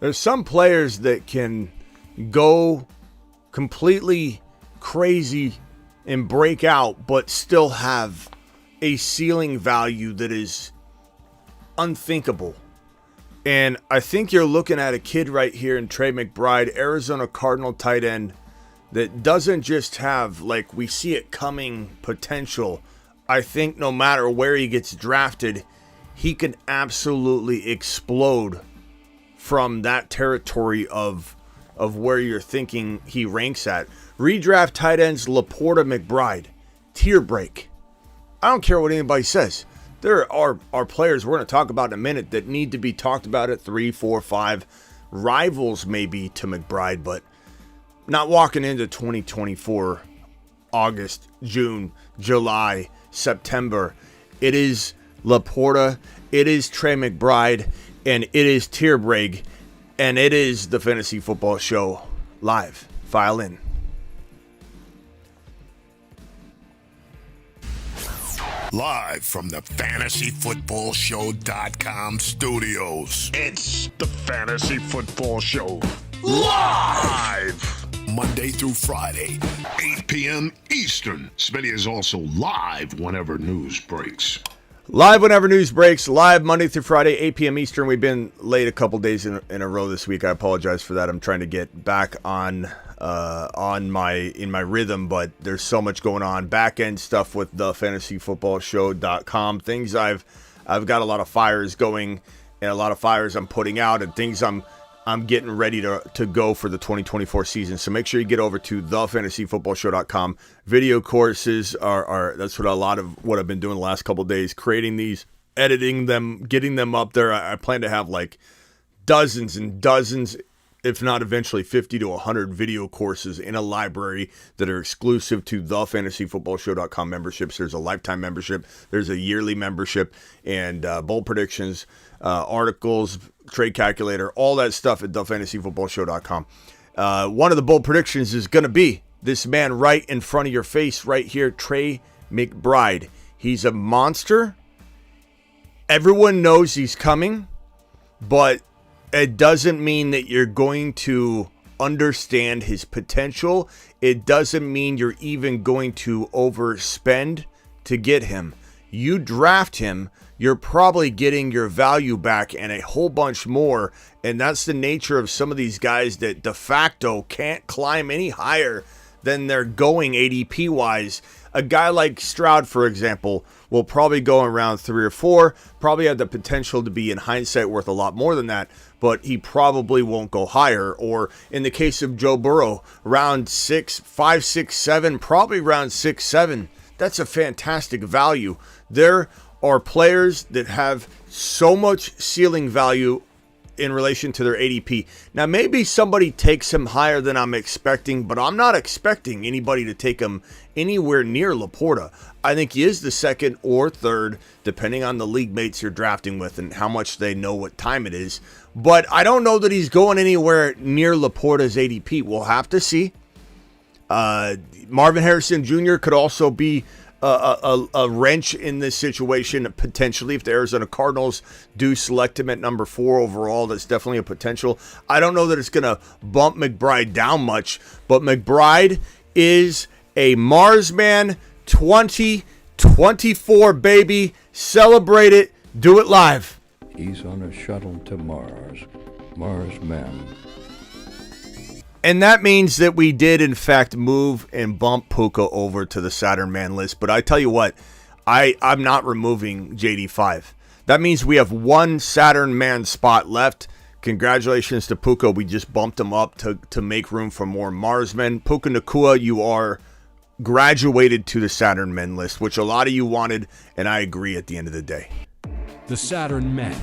There's some players that can go completely crazy and break out, but still have a ceiling value that is unthinkable. And I think you're looking at a kid right here in Trey McBride, Arizona Cardinal tight end, that doesn't just have, like, we see it coming potential. I think no matter where he gets drafted, he can absolutely explode from that territory of where you're thinking he ranks at. Redraft tight ends Laporta, McBride, tier break. I don't care what anybody says. There are players we're going to talk about in a minute that need to be talked about at 3, 4, 5. Rivals maybe to McBride, but not walking into 2024, August, June, July, September. It is Laporta, it is Trey McBride, and it is tier break, and it is the Fantasy Football Show live. File in. Live from the FantasyFootballShow.com studios. It's the Fantasy Football Show. Live! Monday through Friday, 8 p.m. Eastern. Smitty is also live whenever news breaks. Live whenever news breaks. Live Monday through Friday, 8 p.m. Eastern. We've been late a couple days in a row this week. I apologize for that. I'm trying to get back on my rhythm, but there's so much going on. Back end stuff with the FantasyFootballShow.com. Things I've got a lot of fires going and a lot of fires I'm putting out and things I'm getting ready to go for the 2024 season. So make sure you get over to thefantasyfootballshow.com. Video courses are that's what a lot of what I've been doing the last couple of days, creating these, editing them, getting them up there. I plan to have like dozens and dozens, if not eventually 50 to 100 video courses in a library that are exclusive to the fantasyfootballshow.com memberships. There's a lifetime membership. There's a yearly membership, and bold predictions, articles, trade calculator, all that stuff at thefantasyfootballshow.com. One of the bold predictions is going to be this man right in front of your face right here, Trey McBride. He's a monster. Everyone knows he's coming, but it doesn't mean that you're going to understand his potential. It doesn't mean you're even going to overspend to get him. You draft him, you're probably getting your value back and a whole bunch more. And that's the nature of some of these guys that de facto can't climb any higher than they're going ADP-wise. A guy like Stroud, for example, will probably go around 3 or 4, probably have the potential to be, in hindsight, worth a lot more than that, but he probably won't go higher. Or in the case of Joe Burrow, round 6, 5, 6, 7, probably round 6, 7. That's a fantastic value. There are players that have so much ceiling value in relation to their ADP. Now, maybe somebody takes him higher than I'm expecting, but I'm not expecting anybody to take him anywhere near Laporta. I think he is the second or third, depending on the league mates you're drafting with and how much they know what time it is. But I don't know that he's going anywhere near Laporta's ADP. We'll have to see. Marvin Harrison Jr. could also be a wrench in this situation, potentially, if the Arizona Cardinals do select him at number 4 overall. That's definitely a potential. I don't know that it's going to bump McBride down much, but McBride is a Mars man. 2024, baby. Celebrate it. Do it live. He's on a shuttle to Mars. Mars man. And that means that we did, in fact, move and bump Puka over to the Saturn man list. But I tell you what, I'm not removing JD5. That means we have one Saturn man spot left. Congratulations to Puka. We just bumped him up to make room for more Mars men. Puka Nacua, you are graduated to the Saturn men list, which a lot of you wanted, and I agree at the end of the day. The Saturn men.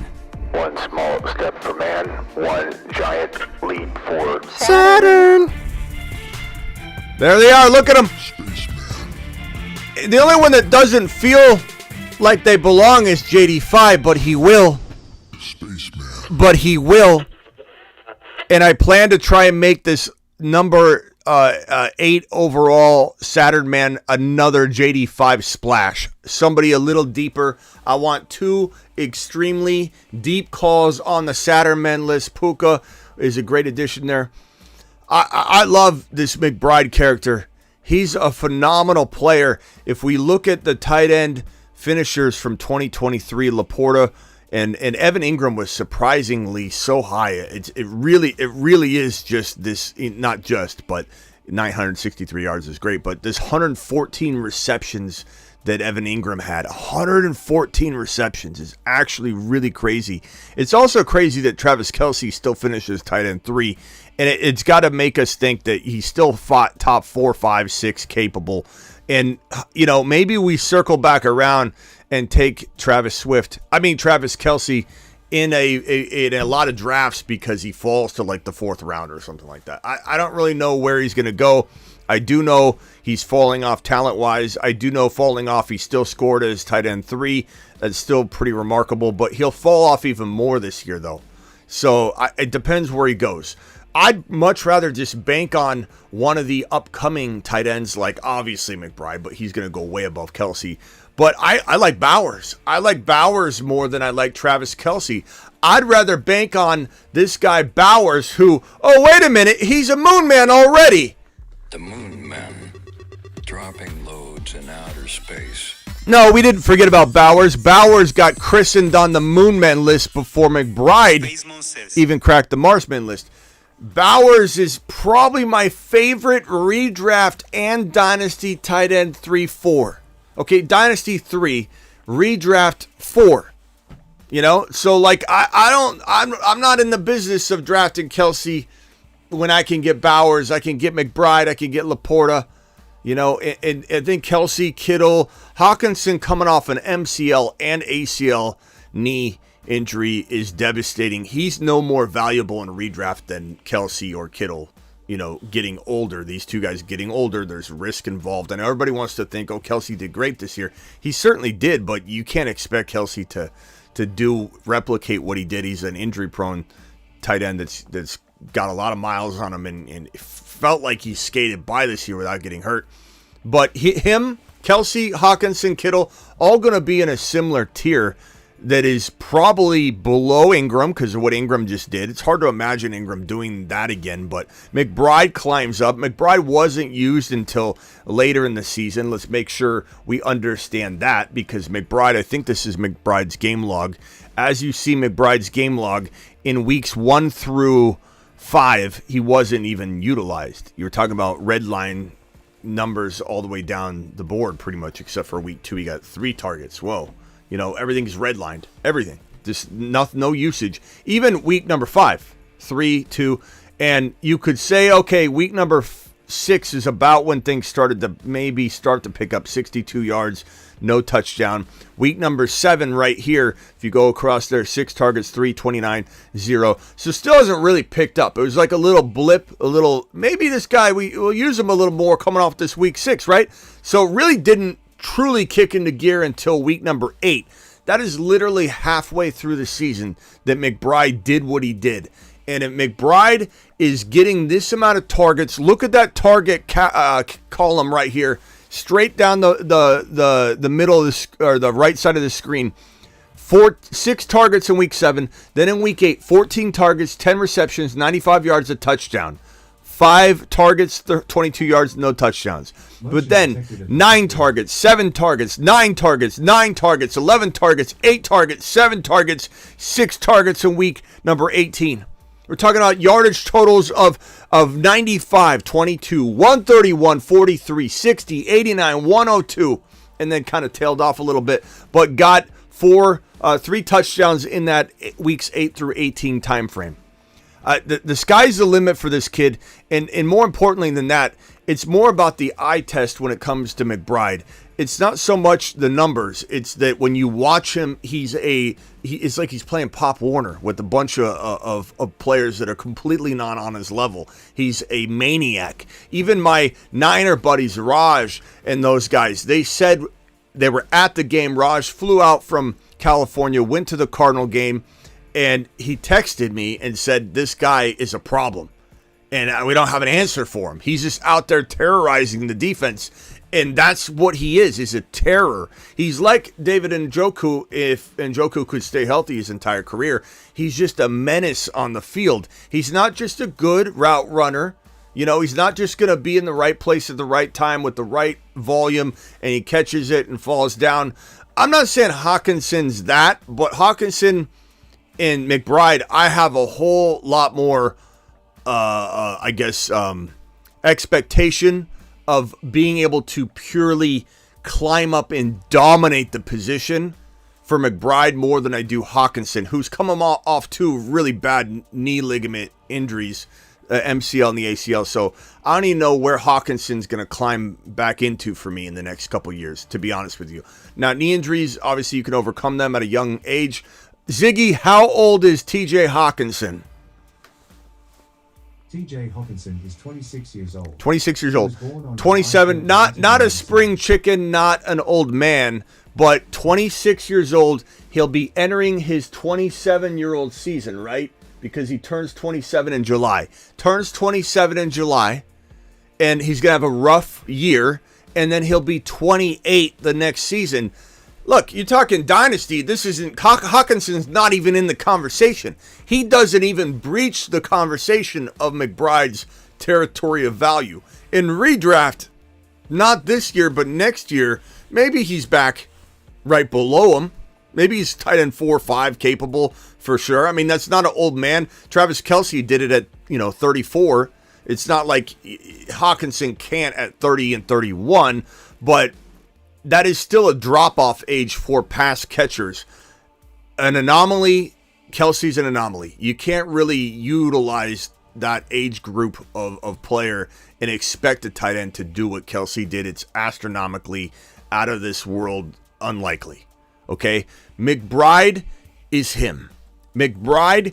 One small step for man, one giant leap for Saturn. There they are. Look at them. The only one that doesn't feel like they belong is JD5, but he will. But he will. And I plan to try and make this number 8 overall Saturn man, another JD5 splash. Somebody a little deeper. I want 2 extremely deep calls on the Saturn man list. Puka is a great addition there. I love this McBride character. He's a phenomenal player. If we look at the tight end finishers from 2023, Laporta and Evan Ingram was surprisingly so high. It really is just this, not just, but 963 yards is great, but this 114 receptions that Evan Ingram had, 114 receptions is actually really crazy. It's also crazy that Travis Kelce still finishes tight end 3, and it's got to make us think that he's still top 4, 5, 6 capable. And, maybe we circle back around and take Travis Kelce in a lot of drafts because he falls to like the 4th round or something like that. I don't really know where he's going to go. I do know he's falling off talent-wise. I do know falling off, he still scored as tight end 3. That's still pretty remarkable, but he'll fall off even more this year, though. So it depends where he goes. I'd much rather just bank on one of the upcoming tight ends, like obviously McBride, but he's going to go way above Kelce. But I like Bowers. I like Bowers more than I like Travis Kelce. I'd rather bank on this guy Bowers who, oh, wait a minute, he's a moon man already. The moon men dropping loads in outer space. No, we didn't forget about Bowers. Bowers got christened on the moon man list before McBride even cracked the Mars man list. Bowers is probably my favorite redraft and dynasty tight end 3-4. Okay, dynasty 3, redraft 4. So like I'm not in the business of drafting Kelce when I can get Bowers, I can get McBride, I can get Laporta. And I think Kelce, Kittle, Hawkinson coming off an MCL and ACL knee injury is devastating. He's no more valuable in redraft than Kelce or Kittle. Getting older. These two guys getting older, there's risk involved. And everybody wants to think, oh, Kelce did great this year. He certainly did, but you can't expect Kelce to replicate what he did. He's an injury-prone tight end that's got a lot of miles on him and it felt like he skated by this year without getting hurt. But him, Kelce, Hawkinson, Kittle, all going to be in a similar tier that is probably below Ingram because of what Ingram just did. It's hard to imagine Ingram doing that again, but McBride climbs up. McBride wasn't used until later in the season. Let's make sure we understand that because McBride, I think this is McBride's game log. As you see McBride's game log, in weeks 1 through 5, he wasn't even utilized. You're talking about red line numbers all the way down the board pretty much, except for week 2, he got 3 targets. Whoa. Everything's redlined. Everything. Just no usage. Even week number 5, 3, 2. And you could say, okay, week number 6 is about when things started to maybe start to pick up 62 yards, no touchdown. Week number 7 right here, if you go across there, 6 targets, 329, 0. So still hasn't really picked up. It was like a little blip, maybe this guy, we'll use him a little more coming off this week 6, right? So it really didn't truly kick into gear until week number 8. That is literally halfway through the season that McBride did what he did. And if McBride is getting this amount of targets, look at that target column right here, straight down the middle of or the right side of the screen. 6 targets in week 7. Then in week 8, 14 targets, 10 receptions, 95 yards, a touchdown. 5 targets, 22 yards, no touchdowns. But then 9 targets, 7 targets, 9 targets, 9 targets, 11 targets, 8 targets, 7 targets, 6 targets in week number 18. We're talking about yardage totals of 95, 22, 131, 43, 60, 89, 102, and then kind of tailed off a little bit, but got 3 touchdowns in that weeks 8 through 18 time frame. The sky's the limit for this kid, and more importantly than that, it's more about the eye test when it comes to McBride. It's not so much the numbers. It's that when you watch him, it's like he's playing Pop Warner with a bunch of players that are completely not on his level. He's a maniac. Even my Niner buddies, Raj and those guys, they said they were at the game. Raj flew out from California, went to the Cardinal game, and he texted me and said, this guy is a problem. And we don't have an answer for him. He's just out there terrorizing the defense. And that's what he is a terror. He's like David Njoku if Njoku could stay healthy his entire career. He's just a menace on the field. He's not just a good route runner. You know, he's not just going to be in the right place at the right time with the right volume and he catches it and falls down. I'm not saying Hawkinson's that, but Hawkinson and McBride, I have a whole lot more, expectation of being able to purely climb up and dominate the position for McBride more than I do Hawkinson, who's coming off two really bad knee ligament injuries, MCL and the ACL. So I don't even know where Hawkinson's going to climb back into for me in the next couple years, to be honest with you. Now, knee injuries, obviously you can overcome them at a young age. Ziggy, how old is TJ Hawkinson? TJ Hawkinson is 26 years old. 26 years old. 27, not a spring chicken, not an old man, but 26 years old. He'll be entering his 27-year-old season, right? Because he turns 27 in July. Turns 27 in July, and he's going to have a rough year, and then he'll be 28 the next season. Look, you're talking dynasty. This isn't, Hawkinson's not even in the conversation. He doesn't even breach the conversation of McBride's territory of value. In redraft, not this year, but next year, maybe he's back right below him. Maybe he's tight end 4 or 5 capable for sure. I mean, that's not an old man. Travis Kelce did it at, 34. It's not like Hawkinson can't at 30 and 31, but that is still a drop-off age for pass catchers. An anomaly, Kelce's an anomaly. You can't really utilize that age group of player and expect a tight end to do what Kelce did. It's astronomically out of this world unlikely. Okay? McBride is him. McBride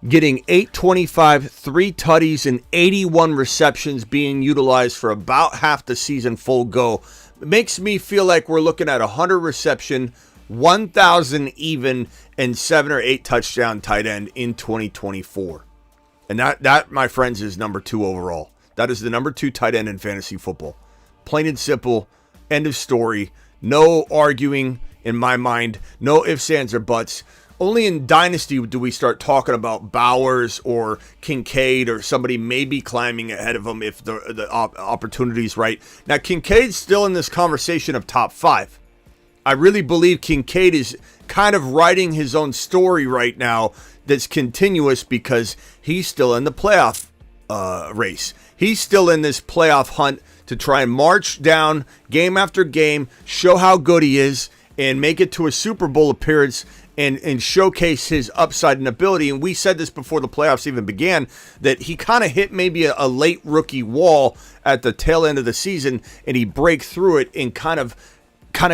getting 825, 3 tutties, and 81 receptions being utilized for about half the season full go. It makes me feel like we're looking at 100 reception, 1,000 even, and 7 or 8 touchdown tight end in 2024. And that, my friends, is number 2 overall. That is the number 2 tight end in fantasy football. Plain and simple. End of story. No arguing in my mind. No ifs, ands, or buts. Only in Dynasty do we start talking about Bowers or Kincaid or somebody maybe climbing ahead of them if the opportunity's right. Now, Kincaid's still in this conversation of top 5. I really believe Kincaid is kind of writing his own story right now that's continuous because he's still in the playoff race. He's still in this playoff hunt to try and march down game after game, show how good he is, and make it to a Super Bowl appearance and showcase his upside and ability. And we said this before the playoffs even began, that he kind of hit maybe a late rookie wall at the tail end of the season, and he break through it and kind of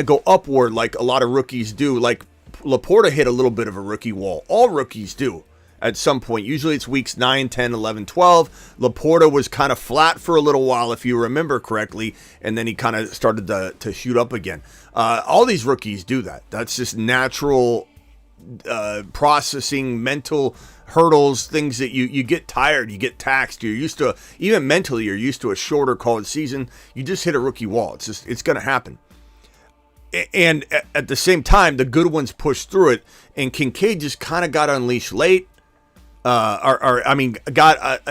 go upward like a lot of rookies do. Like Laporta hit a little bit of a rookie wall. All rookies do at some point. Usually it's weeks 9, 10, 11, 12. Laporta was kind of flat for a little while, if you remember correctly, and then he kind of started to shoot up again. All these rookies do that. That's just natural processing, mental hurdles, things that you get tired, you get taxed. You're used to, even mentally, you're used to a shorter college season. You just hit a rookie wall. It's going to happen. And at the same time, the good ones push through it, and Kincaid just kind of got unleashed late. Got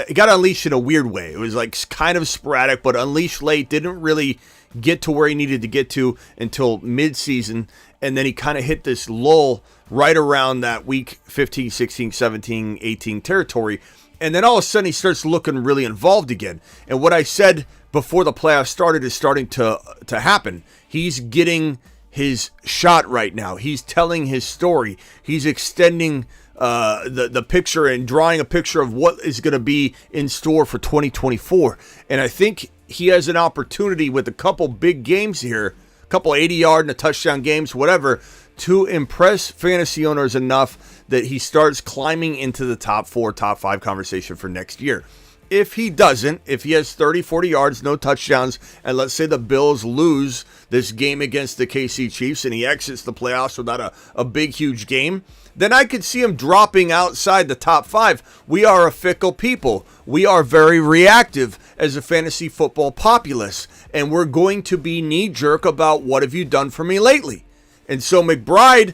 unleashed in a weird way. It was like kind of sporadic, but unleashed late. Didn't really get to where he needed to get to until mid-season, and then he kind of hit this lull right around that week 15, 16, 17, 18 territory, and then all of a sudden he starts looking really involved again. And what I said before the playoffs started is starting to happen. He's getting his shot right now. He's telling his story. He's extending the picture and drawing a picture of what is going to be in store for 2024. And I think he has an opportunity with a couple big games here, a couple 80-yard and a touchdown games, whatever, to impress fantasy owners enough that he starts climbing into the top 4, top 5 conversation for next year. If he doesn't, if he has 30, 40 yards, no touchdowns, and let's say the Bills lose this game against the KC Chiefs and he exits the playoffs without a big, huge game, then I could see him dropping outside the top 5. We are a fickle people. We are very reactive as a fantasy football populace, and we're going to be knee-jerk about what have you done for me lately. And so McBride,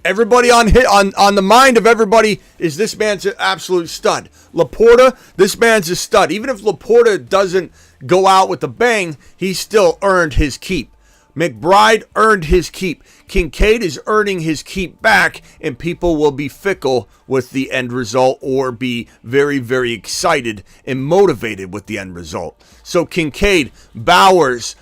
everybody on the mind of everybody is this man's an absolute stud. Laporta, this man's a stud. Even if Laporta doesn't go out with a bang, he still earned his keep. McBride earned his keep. Kincaid is earning his keep back, and people will be fickle with the end result or be very, very excited and motivated with the end result. So Kincaid, Bowers,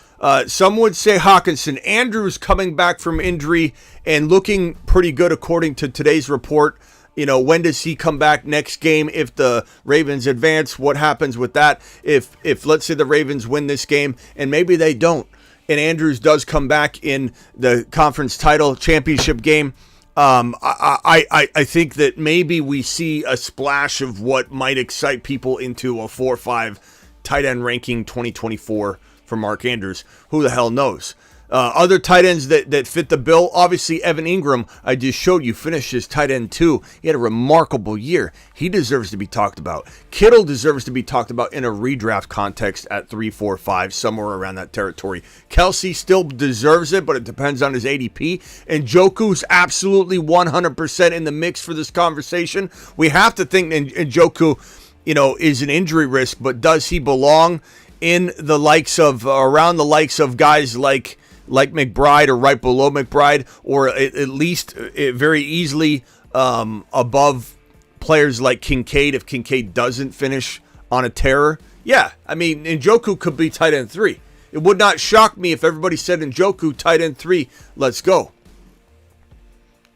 some would say Hawkinson, Andrews coming back from injury and looking pretty good according to today's report. You know, when does he come back next game? If the Ravens advance, what happens with that? If let's say the Ravens win this game and maybe they don't, and Andrews does come back in the conference title championship game, I think that maybe we see a splash of what might excite people into a 4-5 tight end ranking 2024 for Mark Andrews. Who the hell knows? Other tight ends that fit the bill, obviously Evan Ingram, I just showed you, finished his tight end 2. He had a remarkable year. He deserves to be talked about. Kittle deserves to be talked about in a redraft context at 3, 4, 5, somewhere around that territory. Kelsey still deserves it, but it depends on his ADP. And Njoku's absolutely 100% in the mix for this conversation. We have to think Njoku, is an injury risk, but does he belong in the likes of, around the likes of guys like McBride or right below McBride, or at least very easily above players like Kincaid if Kincaid doesn't finish on a tear? Yeah, I mean, Njoku could be tight end 3. It would not shock me if everybody said Njoku, tight end 3, let's go.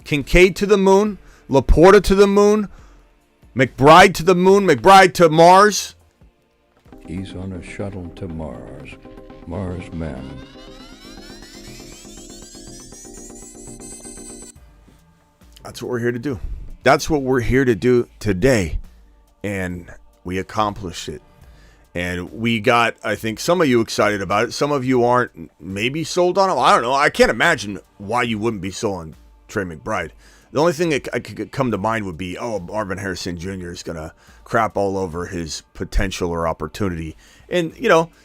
Kincaid to the moon, Laporta to the moon, McBride to the moon, McBride to Mars. He's on a shuttle to Mars. Mars man. That's what we're here to do. That's what we're here to do today. And we accomplished it. And we got, I think, some of you excited about it. Some of you aren't maybe sold on him. I don't know. I can't imagine why you wouldn't be sold on Trey McBride. The only thing that could come to mind would be, Marvin Harrison Jr. is going to crap all over his potential or opportunity. And,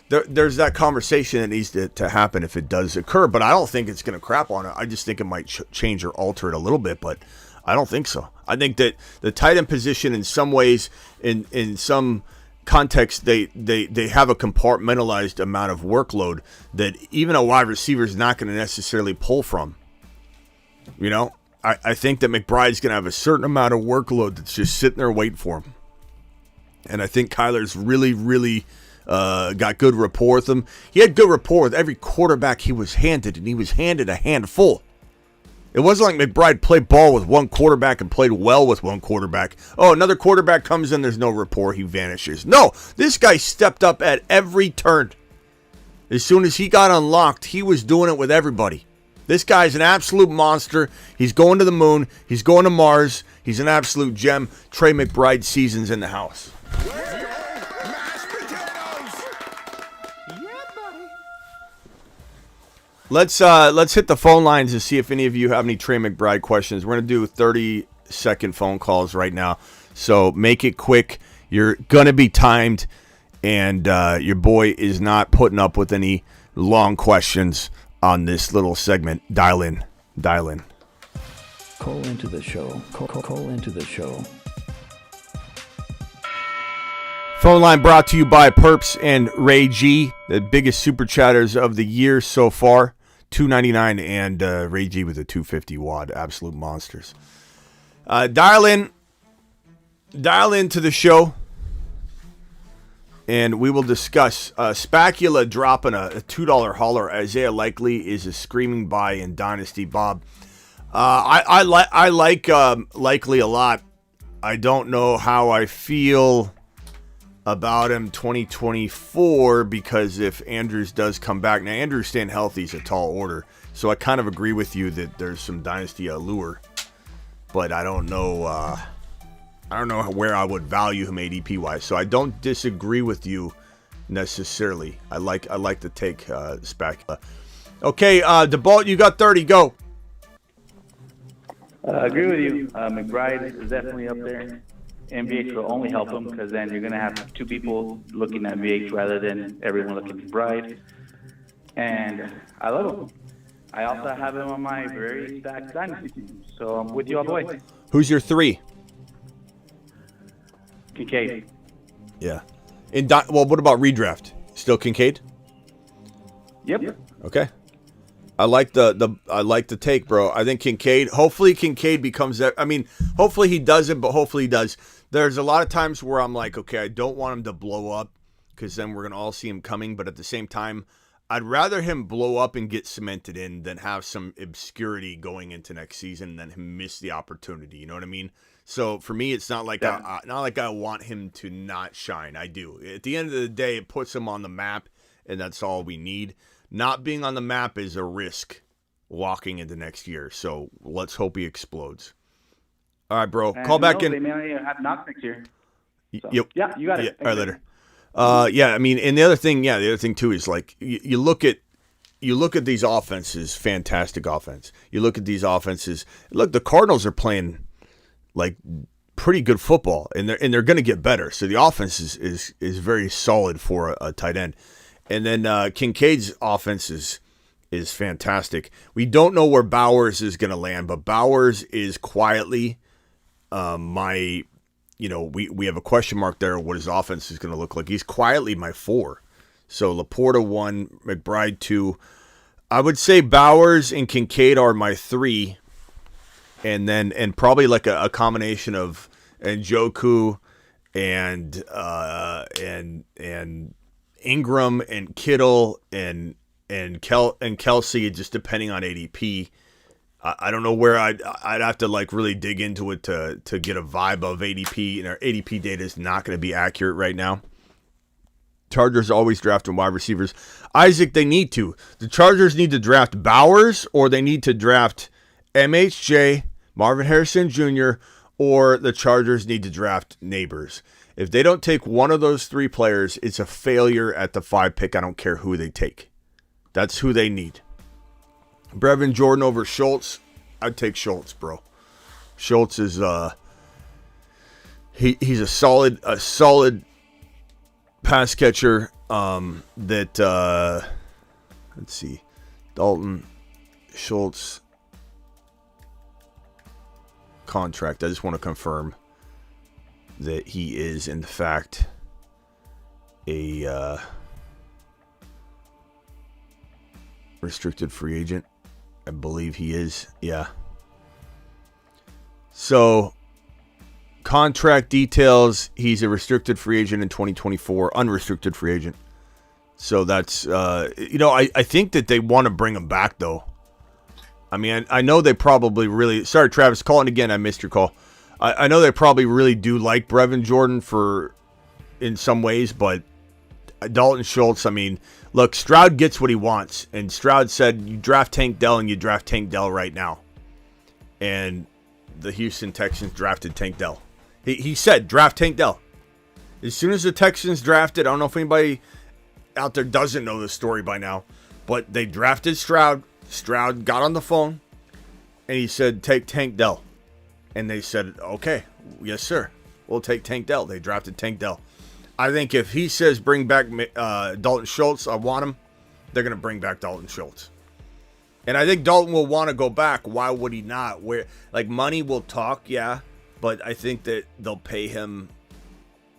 there's that conversation that needs to happen if it does occur. But I don't think it's going to crap on it. I just think it might change or alter it a little bit. But I don't think so. I think that the tight end position in some ways, in some context, they have a compartmentalized amount of workload that even a wide receiver is not going to necessarily pull from. I think that McBride's going to have a certain amount of workload that's just sitting there waiting for him. And I think Kyler's really, really got good rapport with him. He had good rapport with every quarterback he was handed, and he was handed a handful. It wasn't like McBride played ball with one quarterback and played well with one quarterback. Oh, another quarterback comes in, there's no rapport, he vanishes. No, this guy stepped up at every turn. As soon as he got unlocked, he was doing it with everybody. This guy's an absolute monster. He's going to the moon. He's going to Mars. He's an absolute gem. Trey McBride season's in the house. Let's hit the phone lines to see if any of you have any Trey McBride questions. We're going to do 30-second phone calls right now. So make it quick. You're going to be timed. And your boy is not putting up with any long questions on this little segment. Dial in. Call into the show. Call into the show. Phone line brought to you by Perps and Ray G, the biggest super chatters of the year so far. $2.99 and Ray G with a 250 watt. Absolute monsters. Dial in to the show, and we will discuss Spacula dropping a $2 hauler. Isaiah Likely is a screaming buy in Dynasty. Bob, I like Likely a lot. I don't know how I feel about him 2024, because if Andrews does come back, now Andrews staying healthy is a tall order, so I kind of agree with you that there's some Dynasty allure, but I don't know where I would value him ADP wise. So I don't disagree with you necessarily. I like to take Spacula. Okay, DeBalt, you got 30. Go. I agree with you. McBride is definitely up there. MVH will only help him because then you're going to have two people looking at VH rather than everyone looking at McBride. And I love him. I also have him on my very stacked dynasty team. So I'm with you all the way. Who's your 3? Kincaid. Yeah. Well, what about redraft? Still Kincaid? Yep. Okay. I like the take, bro. I think Kincaid. Hopefully, Kincaid becomes that. I mean, hopefully he doesn't, but hopefully he does. There's a lot of times where I'm like, okay, I don't want him to blow up because then we're gonna all see him coming. But at the same time, I'd rather him blow up and get cemented in than have some obscurity going into next season and then him miss the opportunity. You know what I mean? So for me, it's not like I want him to not shine. I do. At the end of the day, it puts him on the map, and that's all we need. Not being on the map is a risk walking into next year. So let's hope he explodes. All right, bro. And Call back in. They may not have Knox next year. So, yep. Yeah, you got it. All right, later. Yeah, I mean, and the other thing too is like you look at these offenses, fantastic offense. You look at these offenses. Look, the Cardinals are playing like pretty good football, and they're going to get better. So the offense is very solid for a tight end. And then Kincaid's offense is fantastic. We don't know where Bowers is going to land, but Bowers is quietly we have a question mark there of what his offense is going to look like. He's quietly my 4. So Laporta 1, McBride 2. I would say Bowers and Kincaid are my 3. And probably like a combination of Njoku and Ingram and Kittle and Kelsey, just depending on ADP. I don't know where I'd have to like really dig into it to get a vibe of ADP, and our ADP data is not going to be accurate right now. Chargers always drafting wide receivers. Isaac, they need to. The Chargers need to draft Bowers, or they need to draft MHJ, Marvin Harrison Jr., or the Chargers need to draft Neighbors. If they don't take one of those 3 players, it's a failure at the 5 pick. I don't care who they take. That's who they need. Brevin Jordan over Schultz. I'd take Schultz, bro. Schultz is he's a solid pass catcher. Let's see, Dalton Schultz contract. I just want to confirm that he is in fact a restricted free agent. I believe he is. Yeah. So, contract details. He's a restricted free agent in 2024. Unrestricted free agent. So that's, I think that they want to bring him back, though. I mean, I know they probably really... Sorry, Travis, calling again. I missed your call. I know they probably really do like Brevin Jordan in some ways, but Dalton Schultz, I mean, look, Stroud gets what he wants. And Stroud said, you draft Tank Dell, and you draft Tank Dell right now. And the Houston Texans drafted Tank Dell. He said, draft Tank Dell. As soon as the Texans drafted, I don't know if anybody out there doesn't know the story by now, but they drafted Stroud. Stroud got on the phone, and he said, take Tank Dell. And they said, okay, yes, sir. We'll take Tank Dell. They drafted Tank Dell. I think if he says bring back Dalton Schultz, I want him, they're going to bring back Dalton Schultz. And I think Dalton will want to go back. Why would he not? Money will talk, yeah, but I think that they'll pay him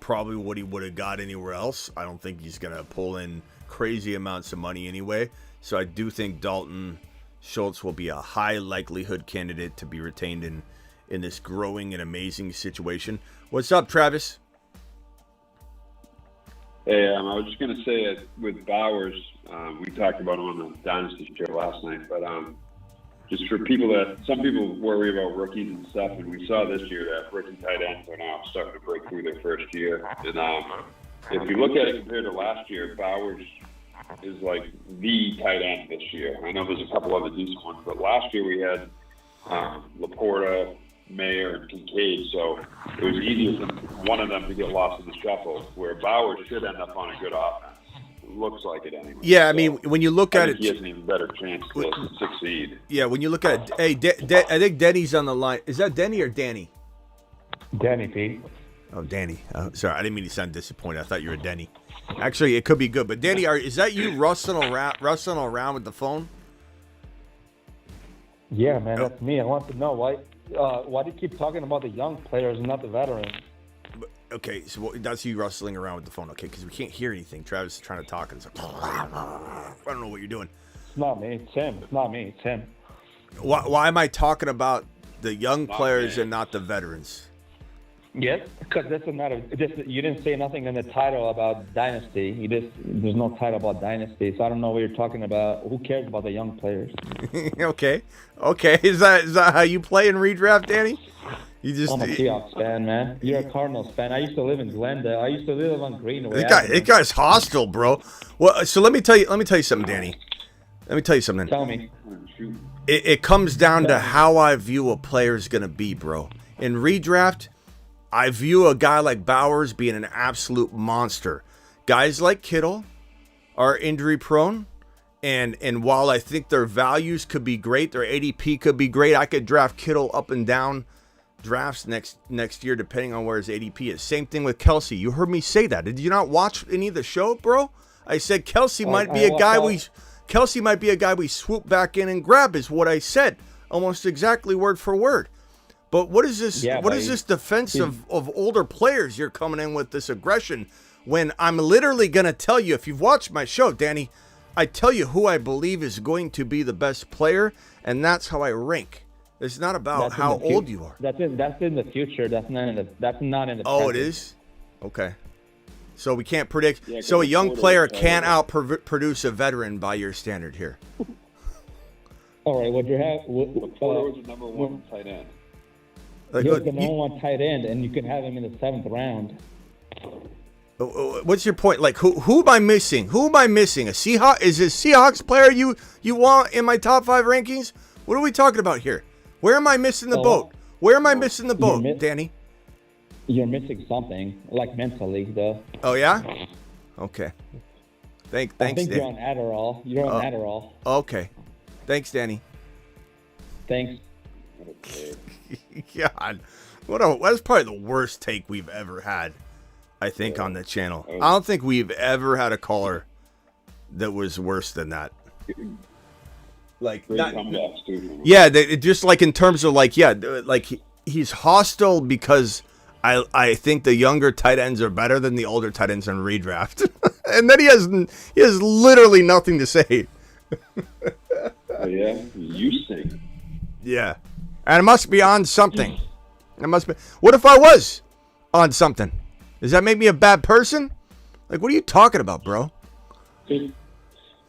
probably what he would have got anywhere else. I don't think he's going to pull in crazy amounts of money anyway. So I do think Dalton Schultz will be a high likelihood candidate to be retained in this growing and amazing situation. What's up, Travis? Hey, I was just going to say with Bowers, we talked about him on the Dynasty show last night, but just for some people worry about rookies and stuff, and we saw this year that rookie tight ends are now starting to break through their first year. And if you look at it compared to last year, Bowers is like the tight end this year. I know there's a couple other decent ones, but last year we had Laporta, Mayer, and Kincaid, so it was easier for one of them to get lost in the shuffle, where Bowers should end up on a good offense. looks like it anyway. Yeah, I mean, when you look at I think it, he has an even better chance to succeed. yeah, when you look at it, hey, I think Denny's on the line. Is that Denny or Danny? Danny P. Oh, Danny. Sorry, I didn't mean to sound disappointed. I thought you were Denny. Actually, it could be good. But Danny, is that you rustling around with the phone? Yeah, man, that's me. I want to know why do you keep talking about the young players and not the veterans? Okay, so that's you rustling around with the phone, okay? Because we can't hear anything. Travis is trying to talk, and it's like, I don't know what you're doing. It's not me. It's him. It's not me. It's him. Why am I talking about the young players and not the veterans? Yes, because you didn't say nothing in the title about dynasty. There's no title about dynasty, so I don't know what you're talking about. Who cares about the young players? Okay. Is that how you play in redraft, Danny? You just I'm a Seahawks fan, man. You're a Cardinals fan. I used to live in Glendale. I used to live on Greenway. This guy's hostile, bro. Well, so let me tell you something, Danny. Let me tell you something. Tell me. It comes down to how I view a player's gonna be, bro. In redraft, I view a guy like Bowers being an absolute monster. Guys like Kittle are injury prone, and while I think their values could be great, their ADP could be great, I could draft Kittle up and down drafts next year depending on where his ADP is. Same thing with Kelsey. You heard me say that. Did you not watch any of the show, bro? I said Kelsey might be a guy we swoop back in and grab, is what I said, almost exactly word for word. But what is this? Yeah, what is this defense of older players you're coming in with this aggression? When I'm literally gonna tell you, if you've watched my show, Danny, I tell you who I believe is going to be the best player, and that's how I rank. It's not about how old you are. That's in the future. That's not in the. Oh, present. it is. Okay. So we can't predict. So a young player can't outproduce a veteran by your standard here. All right. Would you have? Porter was the number one tight end. You're the number one tight end, and you can have him in the 7th round. What's your point? Like, who am I missing? Who am I missing? A Seahawks? Is this Seahawks player you want in my top 5 rankings? What are we talking about here? Where am I missing the boat? Where am I missing the boat, Danny? You're missing something, like mentally, though. Oh yeah? Okay. Thanks, I think Danny. you're on Adderall. You're on Adderall. Okay. Thanks, Danny. Thanks. God, that's probably the worst take we've ever had, I think, on the channel. I don't think we've ever had a caller that was worse than that. Like, just like in terms of like, he's hostile because I think the younger tight ends are better than the older tight ends in redraft, and then he has literally nothing to say. Yeah, you sing. Yeah. And it must be on something. It must be. What if I was on something? Does that make me a bad person? Like, what are you talking about, bro?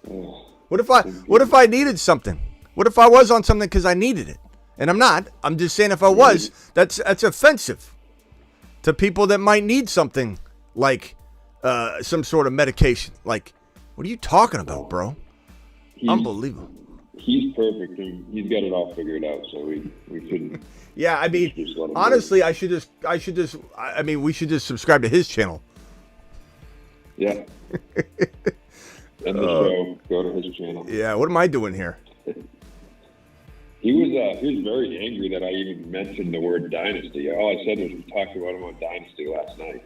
What if I needed something? What if I was on something because I needed it? And I'm not. I'm just saying if I was, that's offensive to people that might need something like some sort of medication. Like, what are you talking about, bro? Unbelievable. He's perfect. He's got it all figured out, so we shouldn't. Yeah, I mean, honestly, we should just subscribe to his channel. Yeah. End the show. Go to his channel. Yeah. What am I doing here? He was very angry that I even mentioned the word dynasty. All I said was we talked about him on dynasty last night.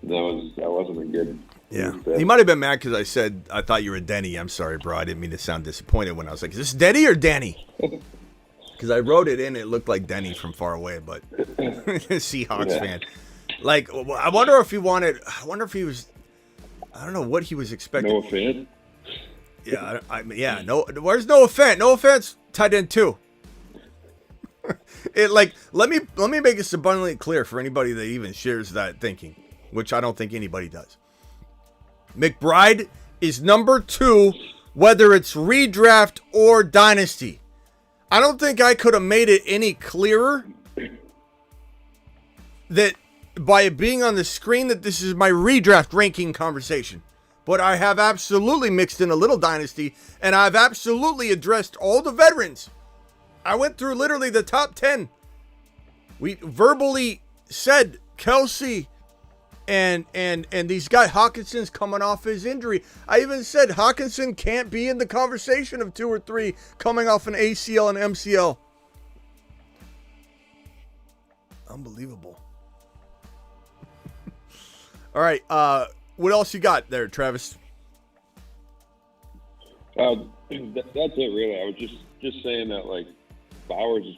That wasn't a good. Yeah, he might have been mad because I said I thought you were Denny. I'm sorry, bro. I didn't mean to sound disappointed when I was like, "Is this Denny or Danny?" Because I wrote it in, it looked like Denny from far away, but Seahawks fan. Like, I wonder if he was. I don't know what he was expecting. No offense. Yeah, no. Where's no offense? No offense. Tight end 2. Let me make this abundantly clear for anybody that even shares that thinking, which I don't think anybody does. McBride is number 2, whether it's redraft or dynasty. I don't think I could have made it any clearer that by it being on the screen that this is my redraft ranking conversation. But I have absolutely mixed in a little dynasty, and I've absolutely addressed all the veterans. I went through literally the top 10. We verbally said Kelsey, And these guys, Hawkinson's coming off his injury. I even said Hawkinson can't be in the conversation of 2 or 3 coming off an ACL and MCL. Unbelievable. All right, what else you got there, Travis? That's it, really. I was just saying that, like, Bowers is,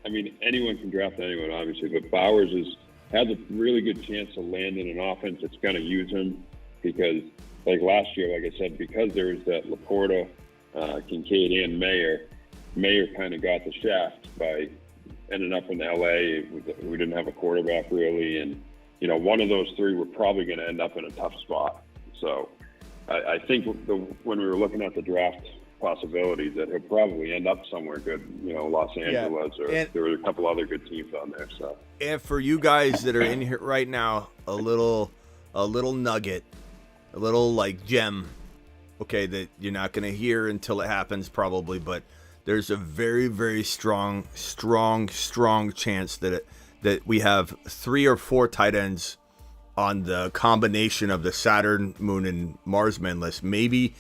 I mean, anyone can draft anyone, obviously, but Bowers has a really good chance of landing an offense that's going to use him because, like last year, like I said, because there was that Laporta, Kincaid, and Mayer kind of got the shaft by ending up in L.A. We didn't have a quarterback, really, and, you know, one of those 3 were probably going to end up in a tough spot. So I think when we were looking at the draft possibilities, that he'll probably end up somewhere good, you know, Los Angeles, or there were a couple other good teams on there. So, and for you guys that are in here right now, a little nugget, a little like gem, okay, that you're not going to hear until it happens probably, but there's a very, very strong chance that we have 3 or 4 tight ends on the combination of the Saturn, Moon, and Mars men list. Maybe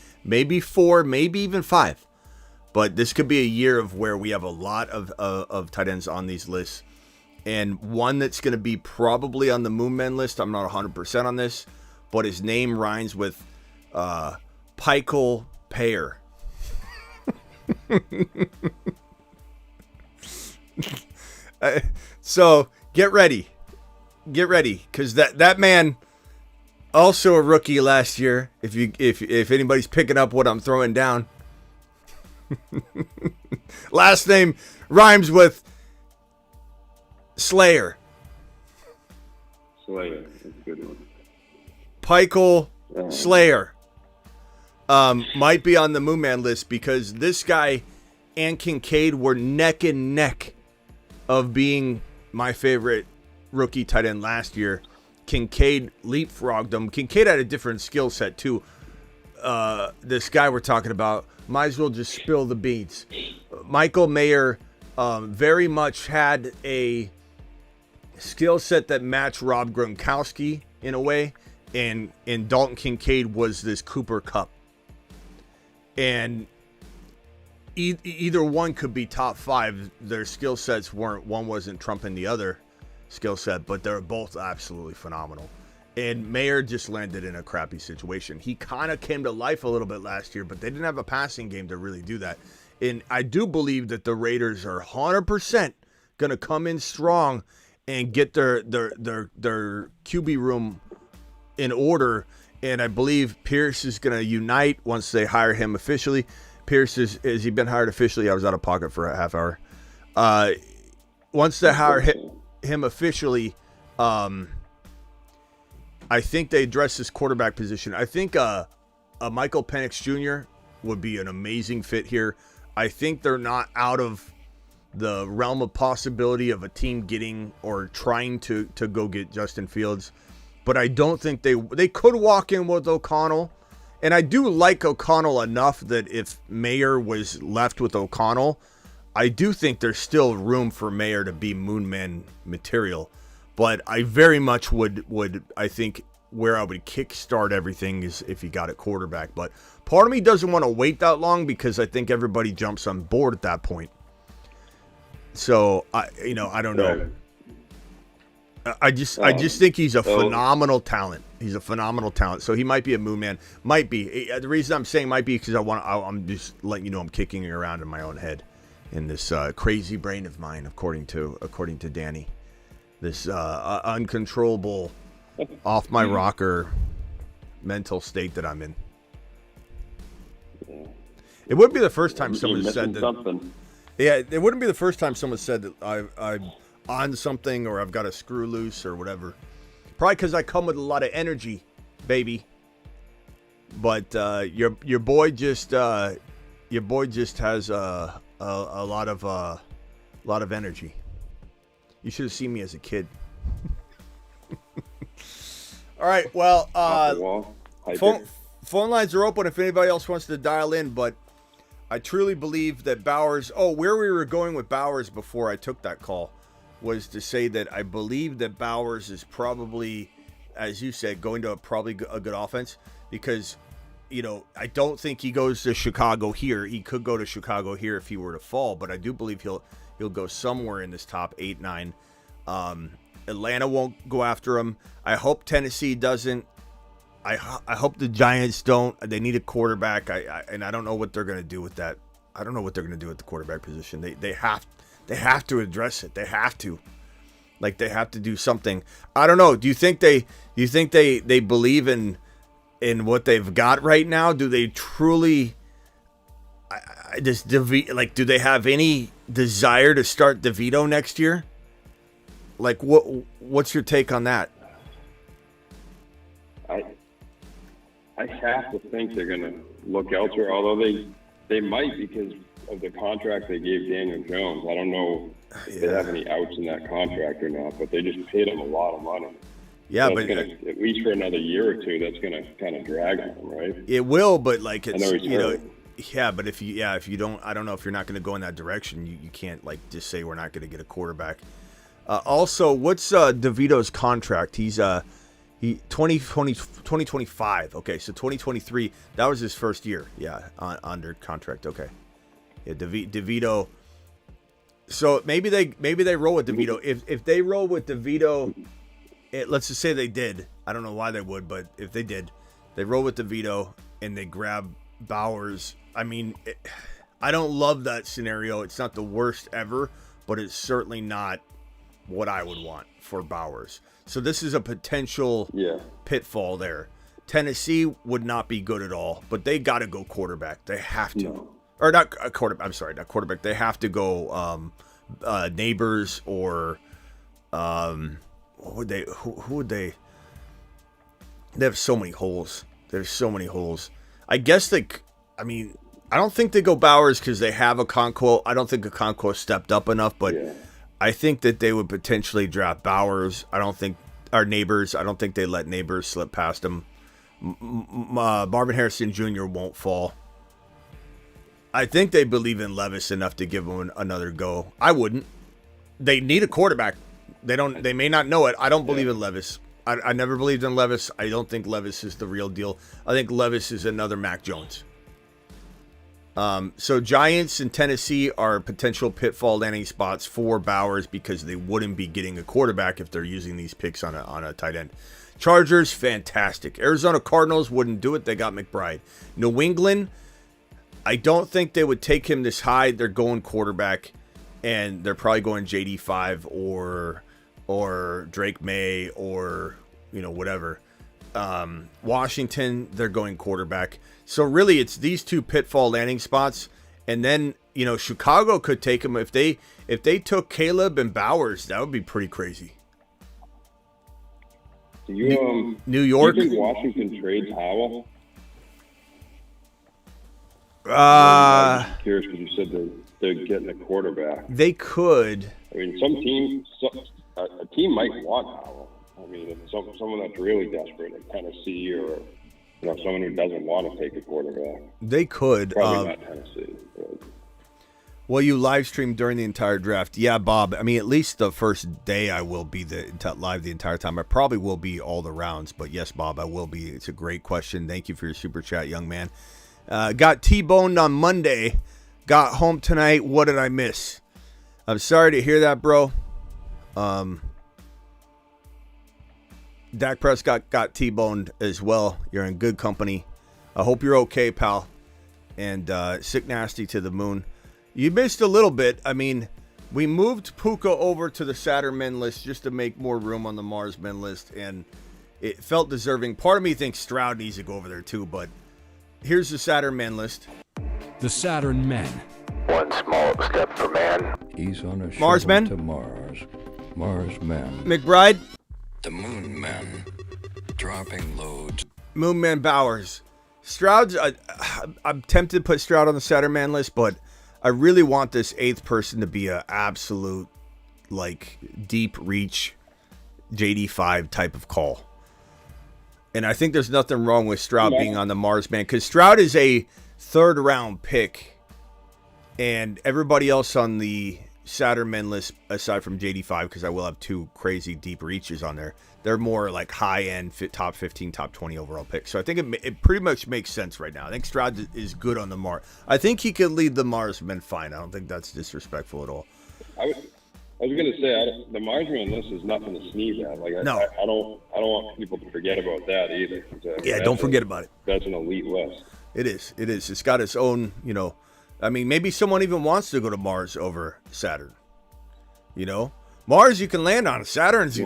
4, maybe even 5. But this could be a year of where we have a lot of tight ends on these lists. And one that's going to be probably on the Moon men list, I'm not 100% on this, but his name rhymes with Michael Payer. So get ready, because that man, also a rookie last year. If anybody's picking up what I'm throwing down, last name rhymes with Slayer. Slayer, that's a good one. Michael Slayer might be on the Moon Man list because this guy and Kincaid were neck and neck of being my favorite rookie tight end last year. Kincaid leapfrogged him. Kincaid had a different skill set too. This guy we're talking about, might as well just spill the beans. Michael Mayer very much had a skill set that matched Rob Gronkowski in a way, and Dalton Kincaid was this Cooper Kupp. And either one could be top 5. Their skill sets one wasn't trumping the other skill set, but they're both absolutely phenomenal. And Mayer just landed in a crappy situation. He kind of came to life a little bit last year, but they didn't have a passing game to really do that. And I do believe that the Raiders are 100% going to come in strong and get their QB room in order. And I believe Pierce is going to unite once they hire him officially. Pierce has he been hired officially? I was out of pocket for a half hour. Once they hire him officially, I think they address this quarterback position. I think a Michael Penix Jr. would be an amazing fit here. I think they're not out of the realm of possibility of a team getting or trying to go get Justin Fields. But I don't think they could walk in with O'Connell. And I do like O'Connell enough that if Mayer was left with O'Connell, I do think there's still room for Mayer to be Moonman material. But I very much would I think where I would kickstart everything is if he got a quarterback. But part of me doesn't want to wait that long because I think everybody jumps on board at that point. So I don't know. I just think he's a phenomenal talent. He's a phenomenal talent. So he might be a Moon Man. Might be. The reason I'm saying might be because I'm just letting you know I'm kicking it around in my own head in this crazy brain of mine, according to Danny. This uncontrollable, off my rocker mental state that I'm in. It wouldn't be the first time someone said that. Something. Yeah, it wouldn't be the first time someone said that I'm on something or I've got a screw loose or whatever. Probably because I come with a lot of energy, baby. But your boy just has a lot of energy. You should have seen me as a kid. All right, well, phone lines are open if anybody else wants to dial in, but I truly believe that Bowers... Oh, where we were going with Bowers before I took that call was to say that I believe that Bowers is probably as you said, going to probably a good offense because, I don't think he goes to Chicago here. He could go to Chicago here if he were to fall, but I do believe he'll go somewhere in this top 8, 9. Atlanta won't go after him. I hope Tennessee doesn't. I hope the Giants don't. They need a quarterback. And I don't know what they're going to do with that. I don't know what they're going to do with the quarterback position. They have to address it. They have to. Like, they have to do something. I don't know. Do you think they believe in what they've got right now? Do they truly do they have any desire to start DeVito next year? Like, what's your take on that? I have to think they're going to look elsewhere, although they might because of the contract they gave Daniel Jones. I don't know if they have any outs in that contract or not, but they just paid him a lot of money. Yeah, so but at least for another year or two, that's going to kind of drag on them, right? It will, but like it's hurt. Yeah, but if you don't, I don't know if you're not going to go in that direction. You can't like just say we're not going to get a quarterback. Also, what's DeVito's contract? He's 2025. Okay, so 2023. That was his first year. Yeah, under contract. Okay. Yeah, DeVito. So maybe they roll with DeVito. If they roll with DeVito, let's just say they did. I don't know why they would, but if they did, they roll with DeVito and they grab Bowers. I mean, I don't love that scenario. It's not the worst ever, but it's certainly not what I would want for Bowers. So this is a potential pitfall there. Tennessee would not be good at all, but they got to go quarterback. They have to. No. Or not a quarterback. I'm sorry, not quarterback. They have to go Neighbors or what would they? Who would they? They have so many holes. There's so many holes. I guess I don't think they go Bowers because they have Okonkwo. I don't think Okonkwo stepped up enough, but I think that they would potentially draft Bowers. I don't think our Neighbors. I don't think they let Neighbors slip past them. Marvin Harrison Jr. won't fall. I think they believe in Levis enough to give him another go. I wouldn't. They need a quarterback. They may not know it. I don't believe in Levis. I never believed in Levis. I don't think Levis is the real deal. I think Levis is another Mac Jones. So Giants and Tennessee are potential pitfall landing spots for Bowers because they wouldn't be getting a quarterback if they're using these picks on a tight end. Chargers, fantastic. Arizona Cardinals wouldn't do it. They got McBride. New England, I don't think they would take him this high. They're going quarterback, and they're probably going JD5 or Drake May or whatever. Washington, they're going quarterback. So really, it's these two pitfall landing spots, and then Chicago could take him if they took Caleb and Bowers. That would be pretty crazy. New York. Do you think Washington trades Howell? I'm curious because you said they're getting a quarterback. They could. I mean, some teams, a team might want Howell. I mean, if someone that's really desperate, like Tennessee or someone who doesn't want to take a quarterback. They could. Probably not Tennessee. But. Well, you live streamed during the entire draft. Yeah, Bob. I mean, at least the first day I will be live the entire time. I probably will be all the rounds, but yes, Bob, I will be. It's a great question. Thank you for your super chat, young man. Got T-boned on Monday. Got home tonight. What did I miss? I'm sorry to hear that, bro. Dak Prescott got T-boned as well. You're in good company. I hope you're okay, pal. And sick nasty to the moon. You missed a little bit. I mean, we moved Puka over to the Saturn men list just to make more room on the Mars men list, and it felt deserving. Part of me thinks Stroud needs to go over there too, but here's the Saturn men list. The Saturn men. One small step for man. He's on a Mars shuttle men? to Mars. Mars men. McBride. The Moon Men. Dropping loads. Moonman Bowers. Stroud's. I'm tempted to put Stroud on the Saturn man list, but I really want this eighth person to be an absolute, deep reach JD5 type of call. And I think there's nothing wrong with Stroud being on the Mars man, because Stroud is a third round pick, and everybody else on the Saturn men list, aside from JD5, because I will have 2 crazy deep reaches on there, they're more like high-end, top 15, top 20 overall picks. So I think it pretty much makes sense right now. I think Stroud is good on the Mars. I think he could lead the Mars men fine. I don't think that's disrespectful at all. I was going to say the Marsman list is nothing to sneeze at. Like, No. I don't want people to forget about that either. Yeah, don't forget about it. That's an elite list. It is. It's got its own, I mean, maybe someone even wants to go to Mars over Saturn. Mars you can land on. Saturn's a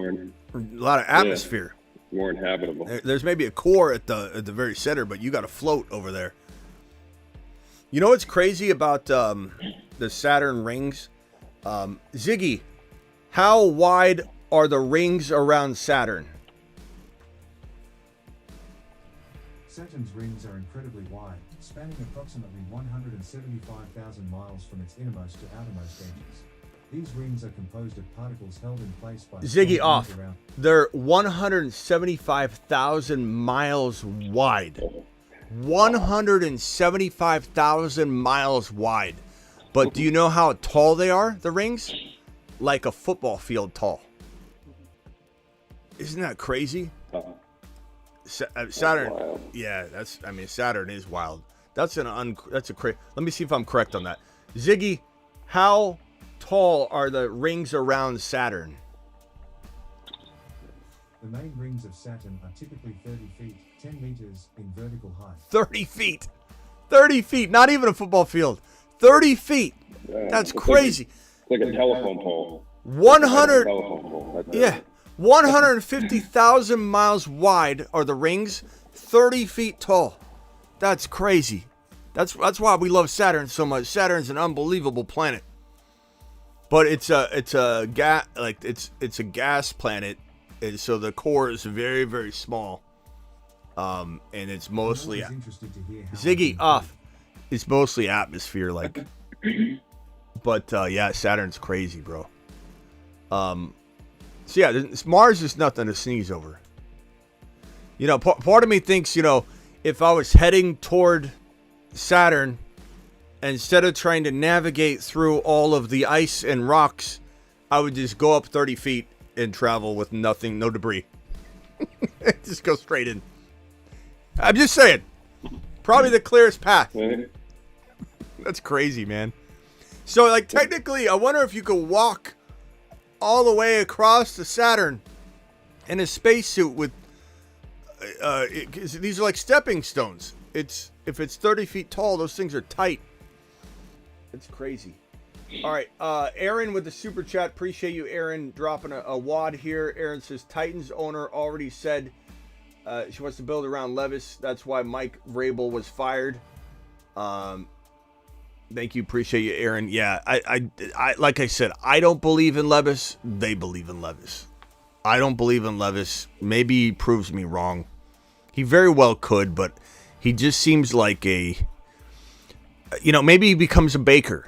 lot of atmosphere. Yeah, more inhabitable. There's maybe a core at the very center, but you got to float over there. You know what's crazy about the Saturn rings? Ziggy, how wide are the rings around Saturn? Saturn's rings are incredibly wide, spanning approximately 175,000 miles from its innermost to outermost edges. These rings are composed of particles held in place by Ziggy off. They're 175,000 miles wide. 175,000 miles wide. But do you know how tall they are, the rings? Like a football field tall. Isn't that crazy? Saturn, yeah, Saturn is wild. That's a crazy. Let me see if I'm correct on that. Ziggy, how tall are the rings around Saturn? The main rings of Saturn are typically 30 feet, 10 meters in vertical height. 30 feet. 30 feet, not even a football field. 30 feet. That's crazy. It's like a telephone pole. 100. Telephone pole. Yeah. 150,000 miles wide are the rings, 30 feet tall. That's crazy. That's why we love Saturn so much. Saturn's an unbelievable planet. But it's a gas planet, and so the core is very, very small. And it's mostly Ziggy off. It's mostly atmosphere, like. But yeah, Saturn's crazy, bro. So yeah, Mars is nothing to sneeze over. Part of me thinks, if I was heading toward Saturn, instead of trying to navigate through all of the ice and rocks, I would just go up 30 feet and travel with nothing, no debris. Just go straight in. I'm just saying. Probably the clearest path. That's crazy, man. So, technically, I wonder if you could walk all the way across to Saturn in a spacesuit with... 'cause these are like stepping stones. If it's 30 feet tall, those things are tight. It's crazy. All right, Aaron with the super chat. Appreciate you, Aaron, dropping a wad here. Aaron says, Titans owner already said she wants to build around Levis. That's why Mike Vrabel was fired. Thank you. Appreciate you, Aaron. Yeah, I like I said, I don't believe in Levis. They believe in Levis. I don't believe in Levis. Maybe he proves me wrong. He very well could, but he just seems like maybe he becomes a Baker.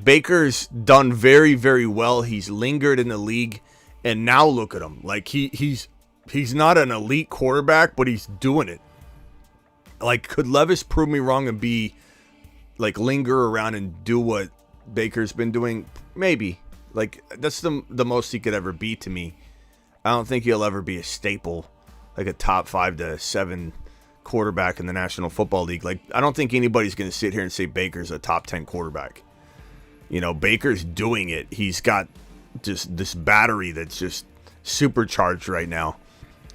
Baker's done very, very well. He's lingered in the league, and now look at him. He's not an elite quarterback, but he's doing it. Could Levis prove me wrong and be linger around and do what Baker's been doing? Maybe. That's the most he could ever be to me. I don't think he'll ever be a staple, a top 5 to 7 quarterback in the National Football League. I don't think anybody's going to sit here and say Baker's a top 10 quarterback. Baker's doing it. He's got just this battery that's just supercharged right now.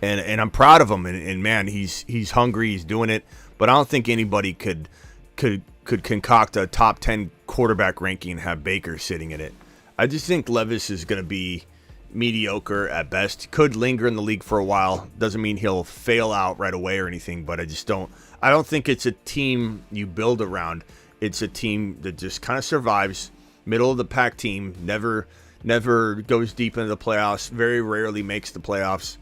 And I'm proud of him. And man, he's hungry. He's doing it. But I don't think anybody could concoct a top 10 quarterback ranking and have Baker sitting in it. I just think Levis is going to be mediocre at best. Could linger in the league for a while. Doesn't mean he'll fail out right away or anything, but I don't think it's a team you build around. It's a team that just kind of survives, middle of the pack team, never goes deep into the playoffs, very rarely makes the playoffs.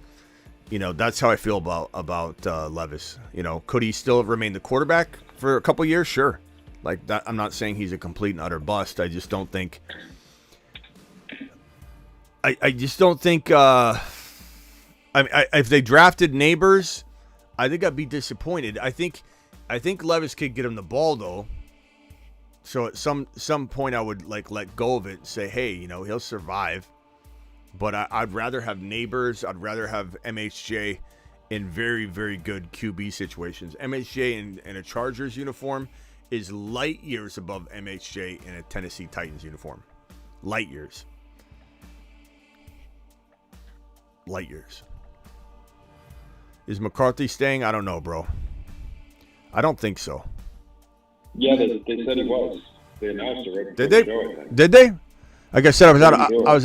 That's how I feel about Levis. Could he still remain the quarterback for a couple years? Sure. That, I'm not saying he's a complete and utter bust. I just don't think if they drafted Neighbors, I think I'd be disappointed. I think Levis could get him the ball though. So at some point I would like let go of it and say, hey, you know, he'll survive. But I'd rather have Neighbors. I'd rather have MHJ in very, very good QB situations. MHJ in a Chargers uniform is light years above MHJ in a Tennessee Titans uniform. Light years. Light years. Is McCarthy staying? I don't know, bro. I don't think so. Yeah, they said he was. They announced it right before Did they? the show, I think. Did they? Like I said, I was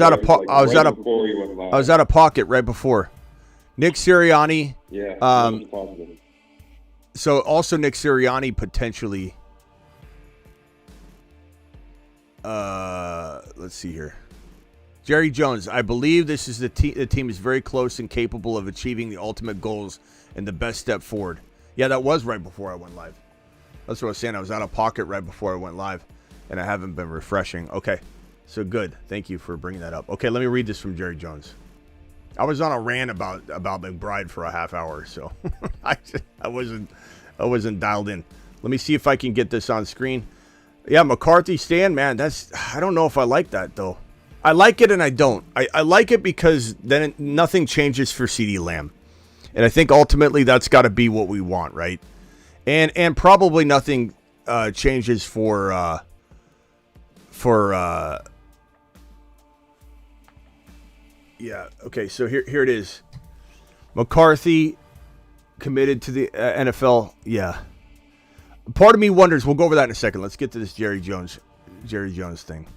out of pocket right before. Nick Sirianni. Yeah. Positive. So also Nick Sirianni potentially. Let's see here. Jerry Jones, I believe this is the team is very close and capable of achieving the ultimate goals and the best step forward. Yeah, that was right before I went live. That's what I was saying. I was out of pocket right before I went live, and I haven't been refreshing. Okay, so good. Thank you for bringing that up. Okay, let me read this from Jerry Jones. I was on a rant about McBride for a half hour, so I wasn't dialed in. Let me see if I can get this on screen. Yeah, McCarthy stand, man. I don't know if I like that though. I like it and I don't. I like it because then nothing changes for CeeDee Lamb. And I think ultimately that's got to be what we want, right? And probably nothing changes for yeah, okay, so here it is. McCarthy committed to the NFL. Yeah. Part of me wonders, we'll go over that in a second. Let's get to this Jerry Jones thing.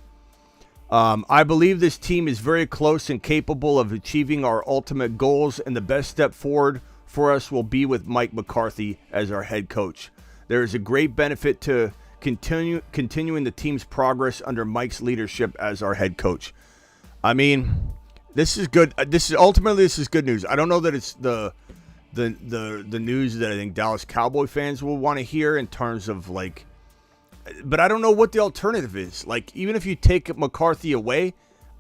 I believe this team is very close and capable of achieving our ultimate goals, and the best step forward for us will be with Mike McCarthy as our head coach. There is a great benefit to continuing the team's progress under Mike's leadership as our head coach. I mean, this is good. This is good news. I don't know that it's the news that I think Dallas Cowboy fans will want to hear in terms of like, but I don't know what the alternative is. Like, even if you take McCarthy away,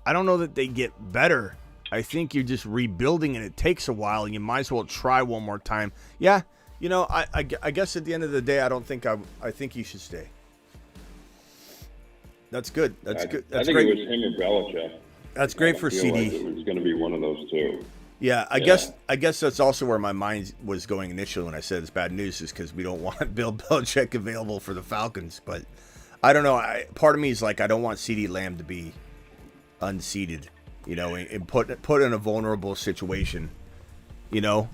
I don't know that they get better. I think you're just rebuilding and it takes a while and you might as well try one more time. Yeah, you know, I guess at the end of the day, I think you should stay. That's good. That's good. That's great. I think it was him or Belichick. That's great for CD. Like it was going to be one of those two. Yeah, I guess that's also where my mind was going initially when I said it's bad news, is because we don't want Bill Belichick available for the Falcons. But I don't know. Part of me is like, I don't want CeeDee Lamb to be unseated, you know, and put in a vulnerable situation. You know,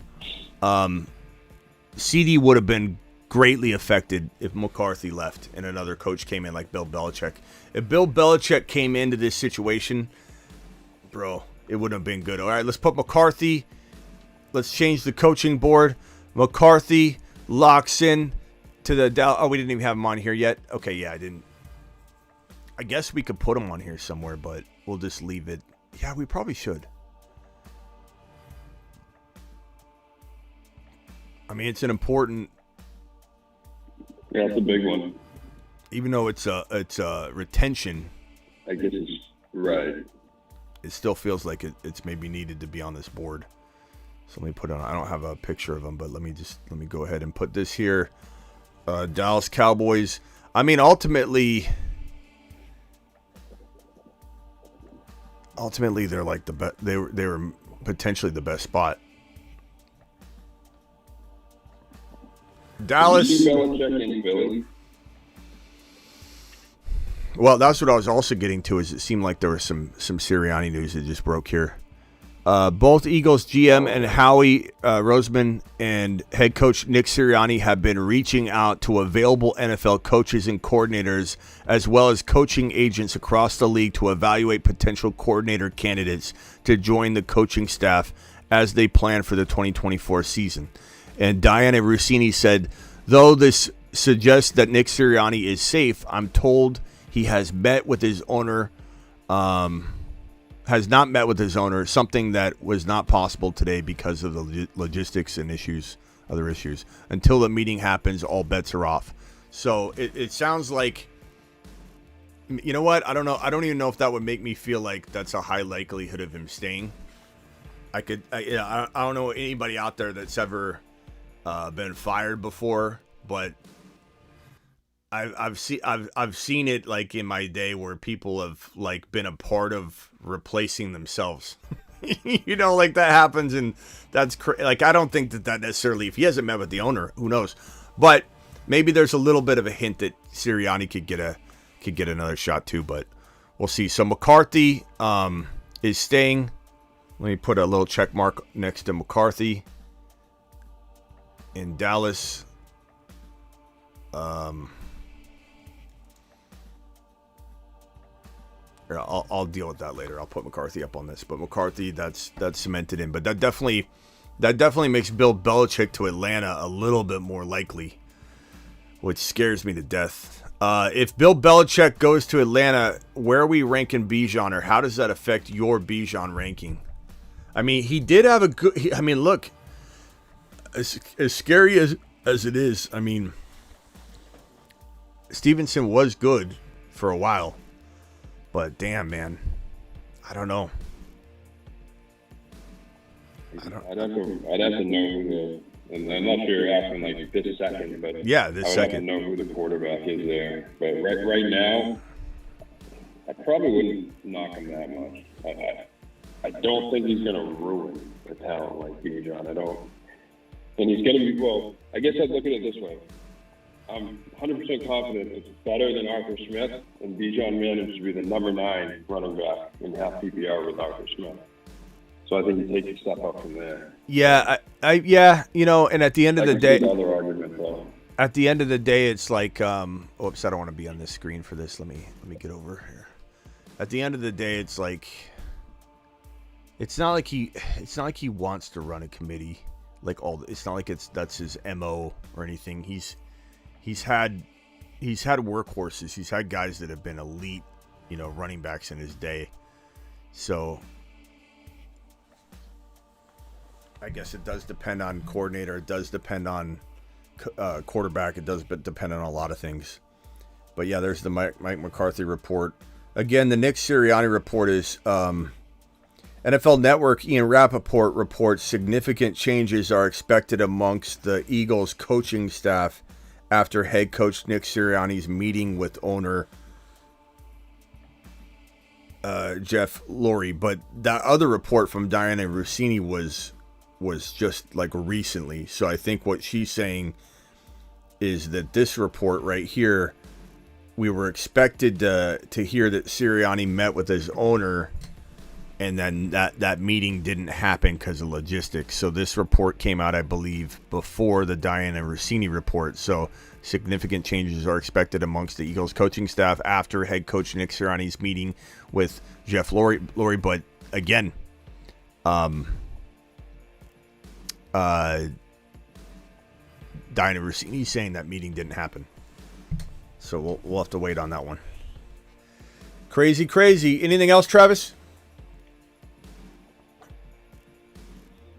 CD would have been greatly affected if McCarthy left and another coach came in like Bill Belichick. If Bill Belichick came into this situation, bro, it wouldn't have been good. All right, let's put McCarthy. Let's change the coaching board. McCarthy locks in to the Dallas. Oh, we didn't even have him on here yet. Okay, yeah, I didn't. I guess we could put him on here somewhere, but we'll just leave it. Yeah, we probably should. I mean, it's an important. Yeah, it's a big one. Even though it's a retention. I guess it's right. It still feels like it's maybe needed to be on this board. So let me put on. I don't have a picture of them, but let me go ahead and put this here. Dallas Cowboys. I mean, ultimately, they're like the best. They were potentially the best spot. Dallas. Well, that's what I was also getting to. Is it seemed like there was some Sirianni news that just broke here. Both Eagles GM and Howie Roseman and head coach Nick Sirianni have been reaching out to available NFL coaches and coordinators, as well as coaching agents across the league, to evaluate potential coordinator candidates to join the coaching staff as they plan for the 2024 season. And Diana Rossini said, though this suggests that Nick Sirianni is safe, I'm told he has met with his owner, has not met with his owner, something that was not possible today because of the logistics and other issues. Until the meeting happens, all bets are off. So it sounds like, you know what? I don't know. I don't even know if that would make me feel like that's a high likelihood of him staying. I don't know anybody out there that's ever been fired before, but I've seen it like in my day where people have like been a part of replacing themselves. You know, like that happens, and that's like I don't think that necessarily. If he hasn't met with the owner, who knows? But maybe there's a little bit of a hint that Sirianni could get another shot too. But we'll see. So McCarthy is staying. Let me put a little check mark next to McCarthy in Dallas. I'll deal with that later. I'll put McCarthy up on this, but McCarthy that's cemented in. But that definitely makes Bill Belichick to Atlanta a little bit more likely, which scares me to death. If Bill Belichick goes to Atlanta, where are we ranking Bijan, or how does that affect your Bijan ranking? I mean, he did have a good. I mean, look, as scary as it is. I mean, Stevenson was good for a while. But damn, man, I don't know. I'd have to know and I'm not sure you're asking like this second, but yeah, this second. I would have to know who the quarterback is there. But right now, I probably wouldn't knock him that much. I don't think he's going to ruin a talent like Bijan. I don't. And he's going to be, well, I guess I'd look at it this way. I'm 100% confident it's better than Arthur Smith, and Bijan managed to be the number 9 running back in half PPR with Arthur Smith. So I think he takes a step up from there. Yeah, yeah, you know, and at the end of the day, another argument, though. At the end of the day, it's like, oops, I don't want to be on this screen for this. Let me get over here. At the end of the day, it's like, it's not like he wants to run a committee, it's not like that's his MO or anything. He's had workhorses. He's had guys that have been elite, you know, running backs in his day. So I guess it does depend on coordinator. It does depend on quarterback. It does depend on a lot of things. But yeah, there's the Mike McCarthy report. Again, the Nick Sirianni report is NFL Network. Ian Rappaport reports significant changes are expected amongst the Eagles coaching staff after head coach Nick Sirianni's meeting with owner Jeff Lurie. But that other report from Diana Rossini was just like recently. So I think what she's saying is that this report right here, we were expected to hear that Sirianni met with his owner, and then that meeting didn't happen because of logistics. So this report came out, I believe, before the Diana Rossini report. So significant changes are expected amongst the Eagles coaching staff after head coach Nick Sirianni's meeting with Jeff Lurie. But again, Diana Rossini saying that meeting didn't happen. So we'll have to wait on that one. Crazy. Anything else, Travis?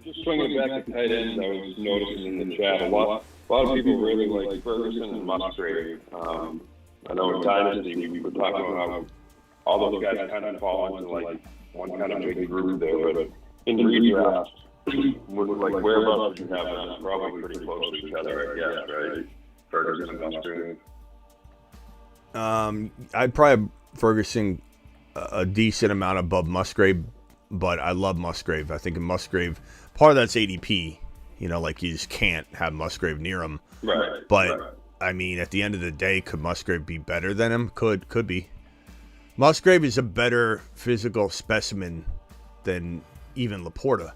Just swinging back to tight ends, I was noticing in the chat a lot of people really like Ferguson and Musgrave. I know in Dynasty we were talking about how all those guys kind of fall into like one kind of big group there, but in the redraft, like whereabouts would you have them? Probably pretty close to each other, I guess, right? Ferguson and Musgrave. I'd probably have Ferguson a decent amount above Musgrave, but I love Musgrave. I think in Musgrave, part of that's ADP. You know, like you just can't have Musgrave near him. Right. But right. I mean, at the end of the day, could Musgrave be better than him? Could be. Musgrave is a better physical specimen than even Laporta.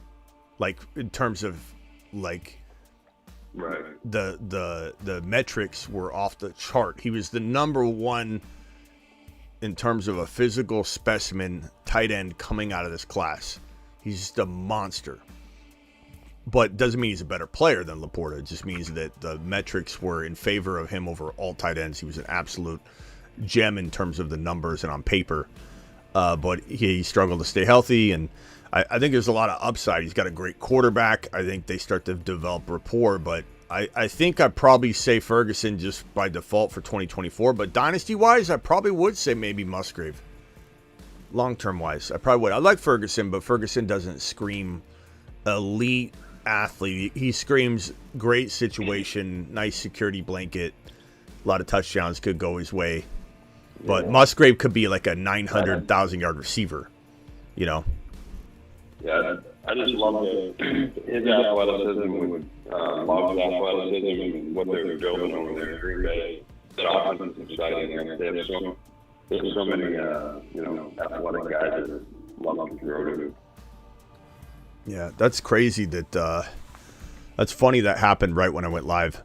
Like in terms of like right. The metrics were off the chart. He was the number one in terms of a physical specimen tight end coming out of this class. He's just a monster. But doesn't mean he's a better player than Laporta. It just means that the metrics were in favor of him over all tight ends. He was an absolute gem in terms of the numbers and on paper. But he struggled to stay healthy, and I think there's a lot of upside. He's got a great quarterback. I think they start to develop rapport, but I think I'd probably say Ferguson just by default for 2024. But dynasty-wise, I probably would say maybe Musgrave. Long-term wise, I probably would. I like Ferguson, but Ferguson doesn't scream elite athlete. He screams great situation, nice security blanket. A lot of touchdowns could go his way. But Musgrave could be like a 900,000-yard receiver, you know? Yeah, I just love his athleticism with Love's athleticism and what they're building over there in Green Bay. That offense is exciting. There's so many, athletic guys that love to throw to. Yeah, that's crazy that that's funny that happened right when I went live.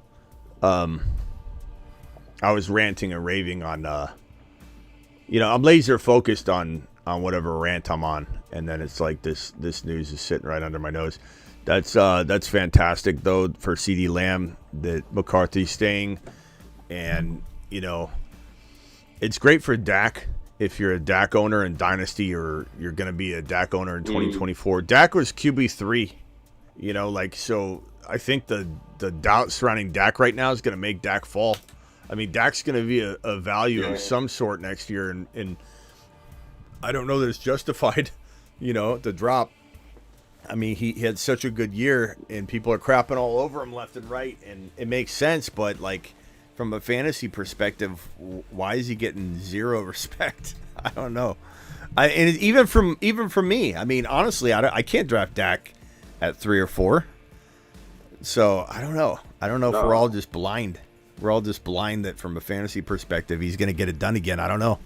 I was ranting and raving on I'm laser focused on whatever rant I'm on, and then it's like this news is sitting right under my nose. That's fantastic though for CeeDee Lamb that McCarthy's staying, and it's great for Dak. If you're a Dak owner in Dynasty, or you're going to be a Dak owner in 2024, Dak was QB3, so I think the doubt surrounding Dak right now is going to make Dak fall. I mean, Dak's going to be a value of some sort next year, and I don't know that it's justified, the drop. I mean, he had such a good year, and people are crapping all over him left and right, and it makes sense, but from a fantasy perspective, why is he getting zero respect? I don't know. And even from me, I mean, honestly, I can't draft Dak at 3 or 4. So I don't know. I don't know if we're all just blind. We're all just blind that from a fantasy perspective, he's going to get it done again. I don't know.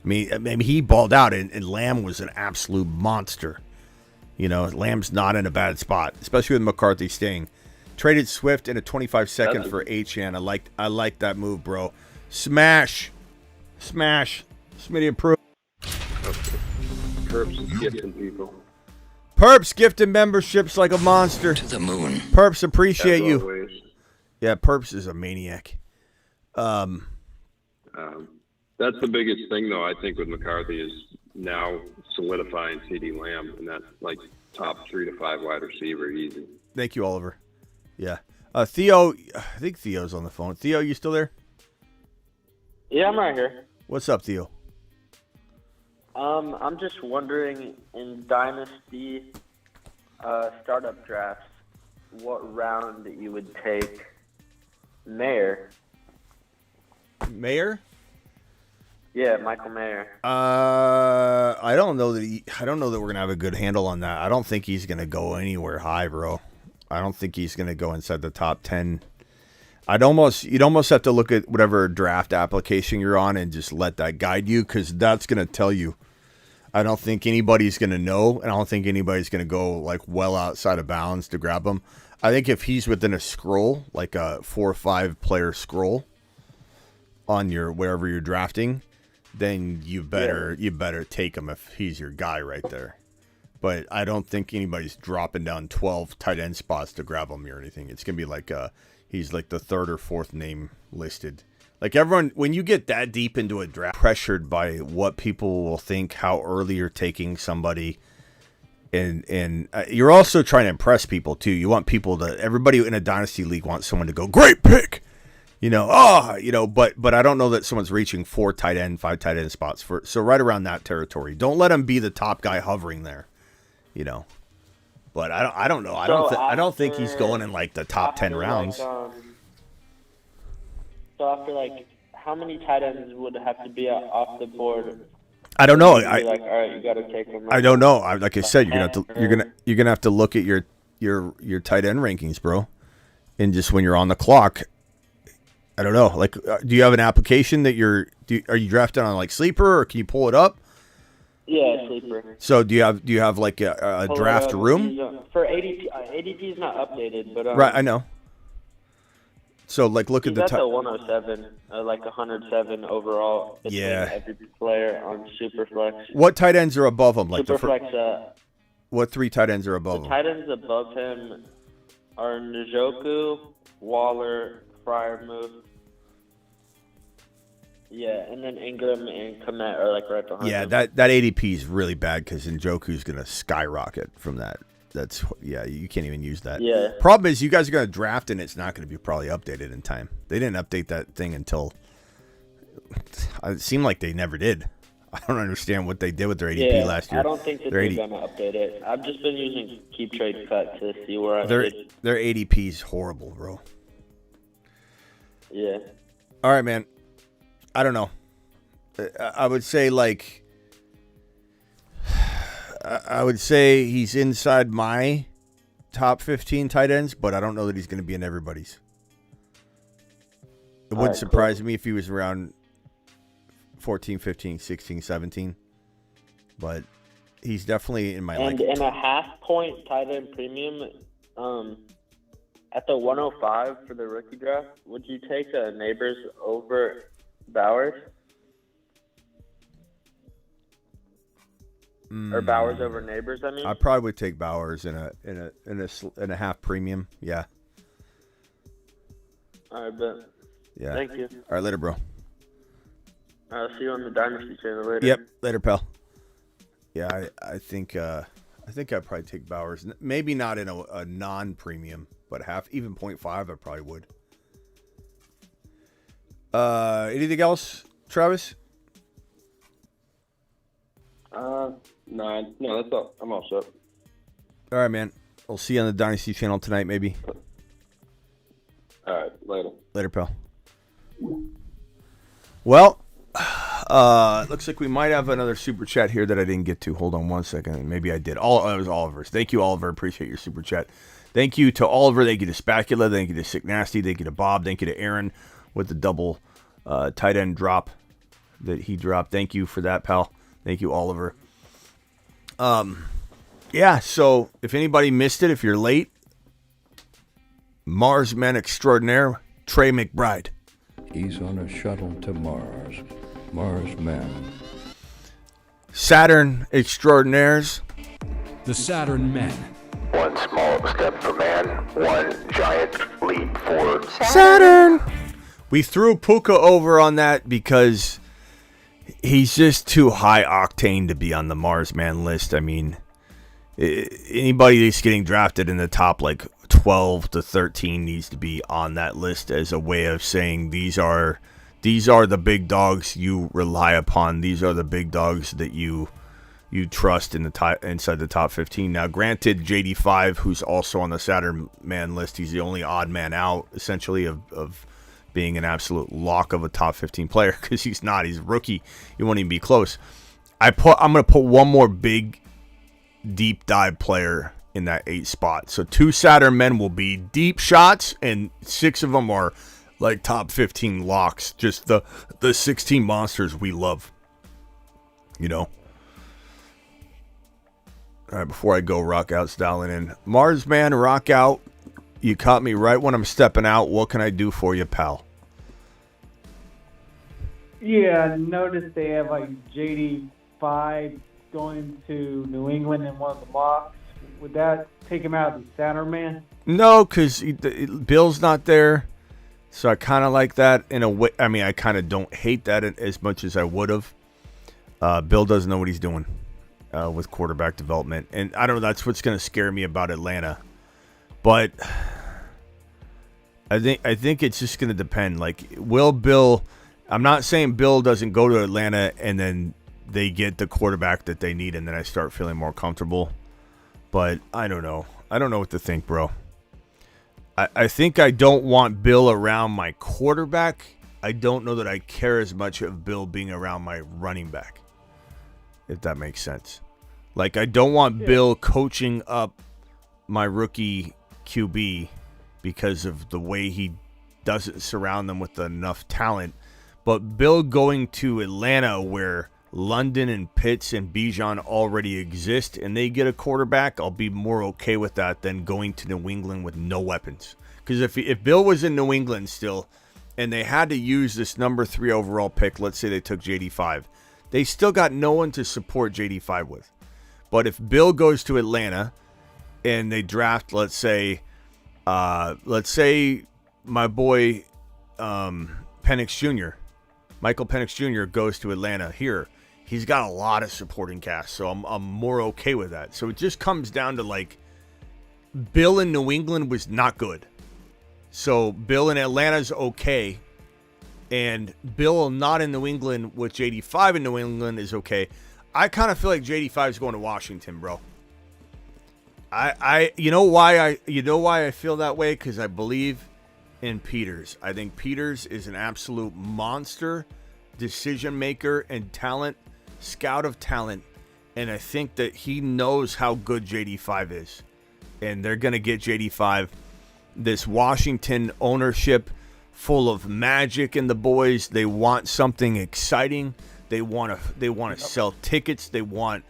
I mean, maybe he balled out, and Lamb was an absolute monster. Lamb's not in a bad spot, especially with McCarthy staying. Traded Swift in a 25-second for Achane. I like that move, bro. Smash. Smitty approved. Perps gifting people. Perps gifting memberships like a monster. To the moon. Perps appreciate you. Always. Yeah, Perps is a maniac. That's the biggest thing, though, I think, with McCarthy is now solidifying CeeDee Lamb and that top 3 to 5 wide receiver easy. Thank you, Oliver. Yeah. Theo, I think Theo's on the phone. Theo, you still there? Yeah, I'm right here. What's up, Theo? I'm just wondering, in Dynasty startup drafts, what round you would take Mayer. Mayer? Yeah, Michael Mayer. I don't know that we're gonna have a good handle on that. I don't think he's gonna go anywhere high, bro. I don't think he's gonna go inside the top 10. You'd almost have to look at whatever draft application you're on and just let that guide you, because that's gonna tell you. I don't think anybody's gonna know, and I don't think anybody's gonna go well outside of bounds to grab him. I think if he's within a scroll, like a 4 or 5 player scroll on your wherever you're drafting, then you better take him if he's your guy right there. But I don't think anybody's dropping down 12 tight end spots to grab him or anything. It's gonna be he's the 3rd or 4th name listed. Everyone, when you get that deep into a draft, pressured by what people will think, how early you're taking somebody, and you're also trying to impress people too. You want everybody in a dynasty league wants someone to go, great pick, but I don't know that someone's reaching 4 tight end, 5 tight end spots so right around that territory. Don't let him be the top guy hovering there, But I don't know. I don't think he's going in the top 10 rounds. So after how many tight ends would have to be off the board? I don't know. All right, you got to take them. I don't know. Like I said, you're gonna have to look at your tight end rankings, bro, and just when you're on the clock. I don't know. Do you have an application that are you drafting on Sleeper, or can you pull it up? Yeah, Sleeper. So do you have a draft room? For ADP, ADP is not updated, but right, I know. So look at the 107, 107 overall. Yeah. Every player on Superflex. What tight ends are above him? Superflex. What 3 tight ends are above him? The tight ends above him are Njoku, Waller, Freiermuth. Yeah, and then Ingram and Komet are right behind him. Yeah, that ADP is really bad because Njoku's going to skyrocket from that. You can't even use that. Yeah. Problem is, you guys are going to draft, and it's not going to be probably updated in time. They didn't update that thing until it seemed like they never did. I don't understand what they did with their ADP last year. I don't think that they're going to update it. I've just been using Keep Trade Cut to see where their ADP is horrible, bro. Yeah. All right, man. I don't know. I would say he's inside my top 15 tight ends, but I don't know that he's going to be in everybody's. It wouldn't surprise me if he was around 14, 15, 16, 17. But he's definitely in my And in a half-point tight end premium, at the 105 for the rookie draft, would you take Neighbors over Bowers? Or Bowers over Neighbors, I mean? I probably would take Bowers in a half premium. Yeah. All right, bet. Yeah. Thank you. All right, later, bro. I'll see you on the Dynasty channel later. Yep, later, pal. Yeah, I think I'd probably take Bowers. Maybe not in a non-premium, but even 0.5, I probably would. Anything else, Travis? No, that's all. I'm all set. All right, man. We'll see you on the Dynasty channel tonight, maybe. All right, later. Later, pal. Well, looks like we might have another super chat here that I didn't get to. Hold on one second. Maybe I did. It was Oliver's. Thank you, Oliver. Appreciate your super chat. Thank you to Oliver. Thank you to Spacula. Thank you to Sick Nasty. Thank you to Bob. Thank you to Aaron with the double tight end drop that he dropped. Thank you for that, pal. Thank you, Oliver. Yeah, so if anybody missed it, if you're late, Mars Man Extraordinaire, Trey McBride. He's on a shuttle to Mars. Mars Man. Saturn Extraordinaires. The Saturn Men. One small step for man, one giant leap for Saturn. We threw Puka over on that because he's just too high octane to be on the Mars Man list. I mean, anybody that's getting drafted in the top 12 to 13 needs to be on that list as a way of saying these are the big dogs you rely upon. These are the big dogs that you trust inside the top 15. Now, granted, JD5, who's also on the Saturn Man list, he's the only odd man out, essentially, of being an absolute lock of a top 15 player, because he's not. He's a rookie. He won't even be close. I'm going to put one more big deep dive player in that 8 spot. So 2 Saturn Men will be deep shots, and 6 of them are top 15 locks. Just the 16 monsters we love. All right, before I go, Rock Out's dialing in. Mars Man, Rock Out. You caught me right when I'm stepping out. What can I do for you, pal? Yeah, I noticed they have JD5 going to New England in one of the mocks. Would that take him out of the Saturn Man? No, because Bill's not there. So I kind of like that in a way. I mean, I kind of don't hate that as much as I would have. Bill doesn't know what he's doing with quarterback development. And I don't know, that's what's going to scare me about Atlanta. But I think it's just going to depend. Will Bill... I'm not saying Bill doesn't go to Atlanta and then they get the quarterback that they need and then I start feeling more comfortable. But I don't know. I don't know what to think, bro. I think I don't want Bill around my quarterback. I don't know that I care as much of Bill being around my running back, if that makes sense. I don't want Bill coaching up my rookie QB because of the way he doesn't surround them with enough talent. But Bill going to Atlanta where London and Pitts and Bijan already exist and they get a quarterback, I'll be more okay with that than going to New England with no weapons. Because if Bill was in New England still and they had to use this number 3 overall pick, let's say they took JD5, they still got no one to support JD5 with. But if Bill goes to Atlanta and they draft, let's say my boy Penix Jr., Michael Penix Jr. goes to Atlanta here. He's got a lot of supporting cast, so I'm more okay with that. So it just comes down to Bill in New England was not good. So Bill in Atlanta's okay, and Bill not in New England with JD5 in New England is okay. I kind of feel like JD5 is going to Washington, bro. You know why I feel that way? Because I believe in Peters. I think Peters is an absolute monster, decision maker and talent, scout of talent. And I think that he knows how good JD5 is. And they're going to get JD5. This Washington ownership full of magic in the boys. They want something exciting. They want to sell tickets. They want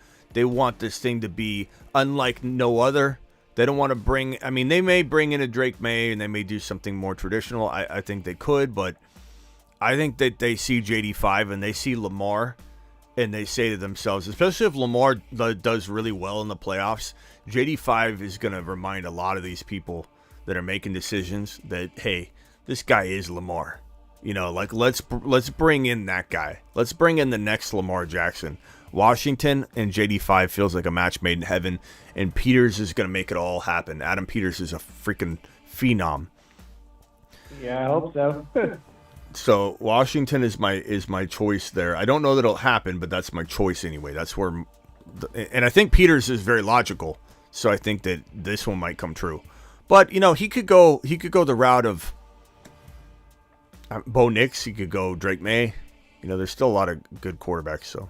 this thing to be unlike no other. They don't want to bring, I mean, they may bring in a Drake May and they may do something more traditional. I think they could, but I think that they see JD5 and they see Lamar and they say to themselves, especially if Lamar does really well in the playoffs, JD5 is going to remind a lot of these people that are making decisions that, hey, this guy is Lamar. You know, like let's bring in that guy. Let's bring in the next Lamar Jackson. Washington and JD5 feels like a match made in heaven, and Peters is going to make it all happen. Adam Peters is a freaking phenom. Yeah, I hope so. So Washington is my choice there. I don't know that it'll happen, but that's my choice anyway. That's where, and I think Peters is very logical. So I think that this one might come true. But you know, he could go the route of Bo Nix. He could go Drake May. You know, there's still a lot of good quarterbacks. So.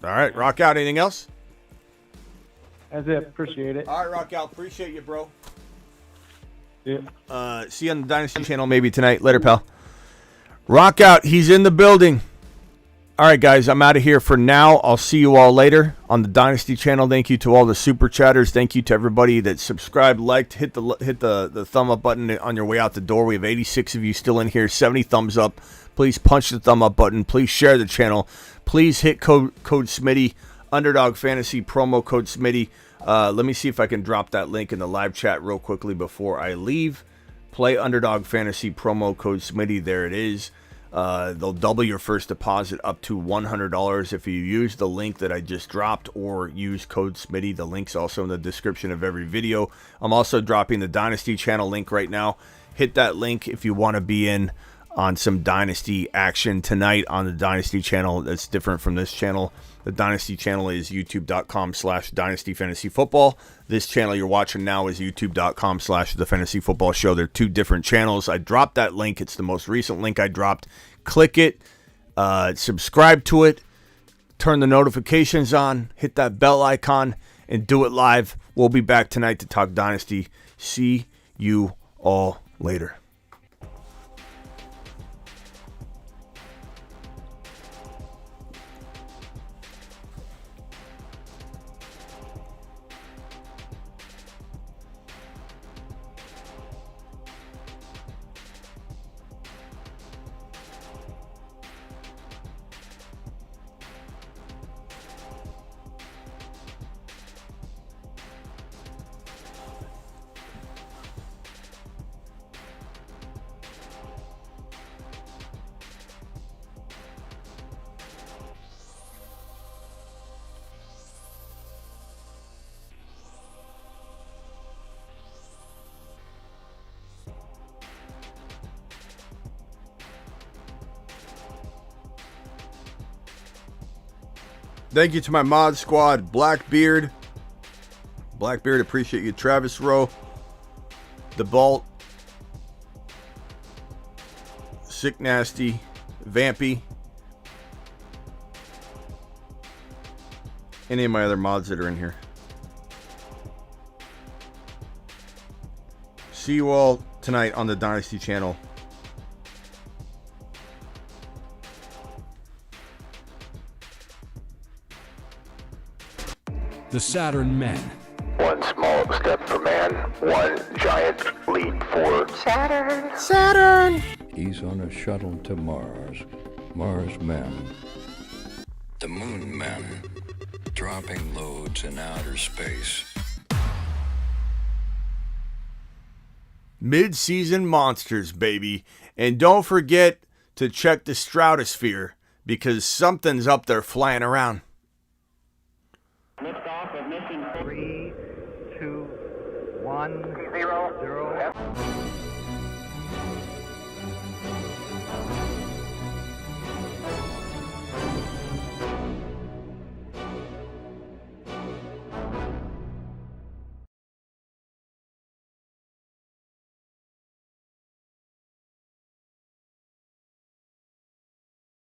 All right, rock out. Anything else? That's it. Appreciate it. All right, rock out. Appreciate you, bro. Yeah. See you on the Dynasty channel maybe tonight. Later, pal. Rock out. He's in the building. All right, guys, I'm out of here for now. I'll see you all later on the Dynasty channel. Thank you to all the super chatters. Thank you to everybody that subscribed, liked, hit the thumb up button on your way out the door. We have 86 of you still in here. 70 thumbs up. Please punch the thumb up button. Please share the channel. Please hit code Smitty, Underdog Fantasy promo code Smitty. Let me see if I can drop that link in the live chat real quickly before I leave. Play Underdog Fantasy promo code Smitty. There it is. They'll double your first deposit up to $100 if you use the link that I just dropped or use code Smitty. The link's also in the description of every video. I'm also dropping the Dynasty channel link right now. Hit that link if you want to be in on some Dynasty action tonight on the Dynasty channel. That's different from this channel. The Dynasty channel is youtube.com/Dynasty Fantasy Football. This channel you're watching now is youtube.com/The Fantasy Football Show. They're two different channels. I dropped that link. It's the most recent link I dropped. Click it, subscribe to it, turn the notifications on, hit that bell icon, and do it live. We'll be back tonight to talk Dynasty. See you all later. Thank you to my mod squad, Blackbeard. Blackbeard, appreciate you. Travis Rowe, The Bolt, Sick Nasty, Vampy. Any of my other mods that are in here. See you all tonight on the Dynasty channel. The Saturn Men. One small step for man, one giant leap for Saturn. Saturn! He's on a shuttle to Mars. Mars men. The Moon Men, dropping loads in outer space. Mid-season monsters, baby. And don't forget to check the Stratosphere because something's up there flying around. Liftoff of mission 3, 2, 1, 0.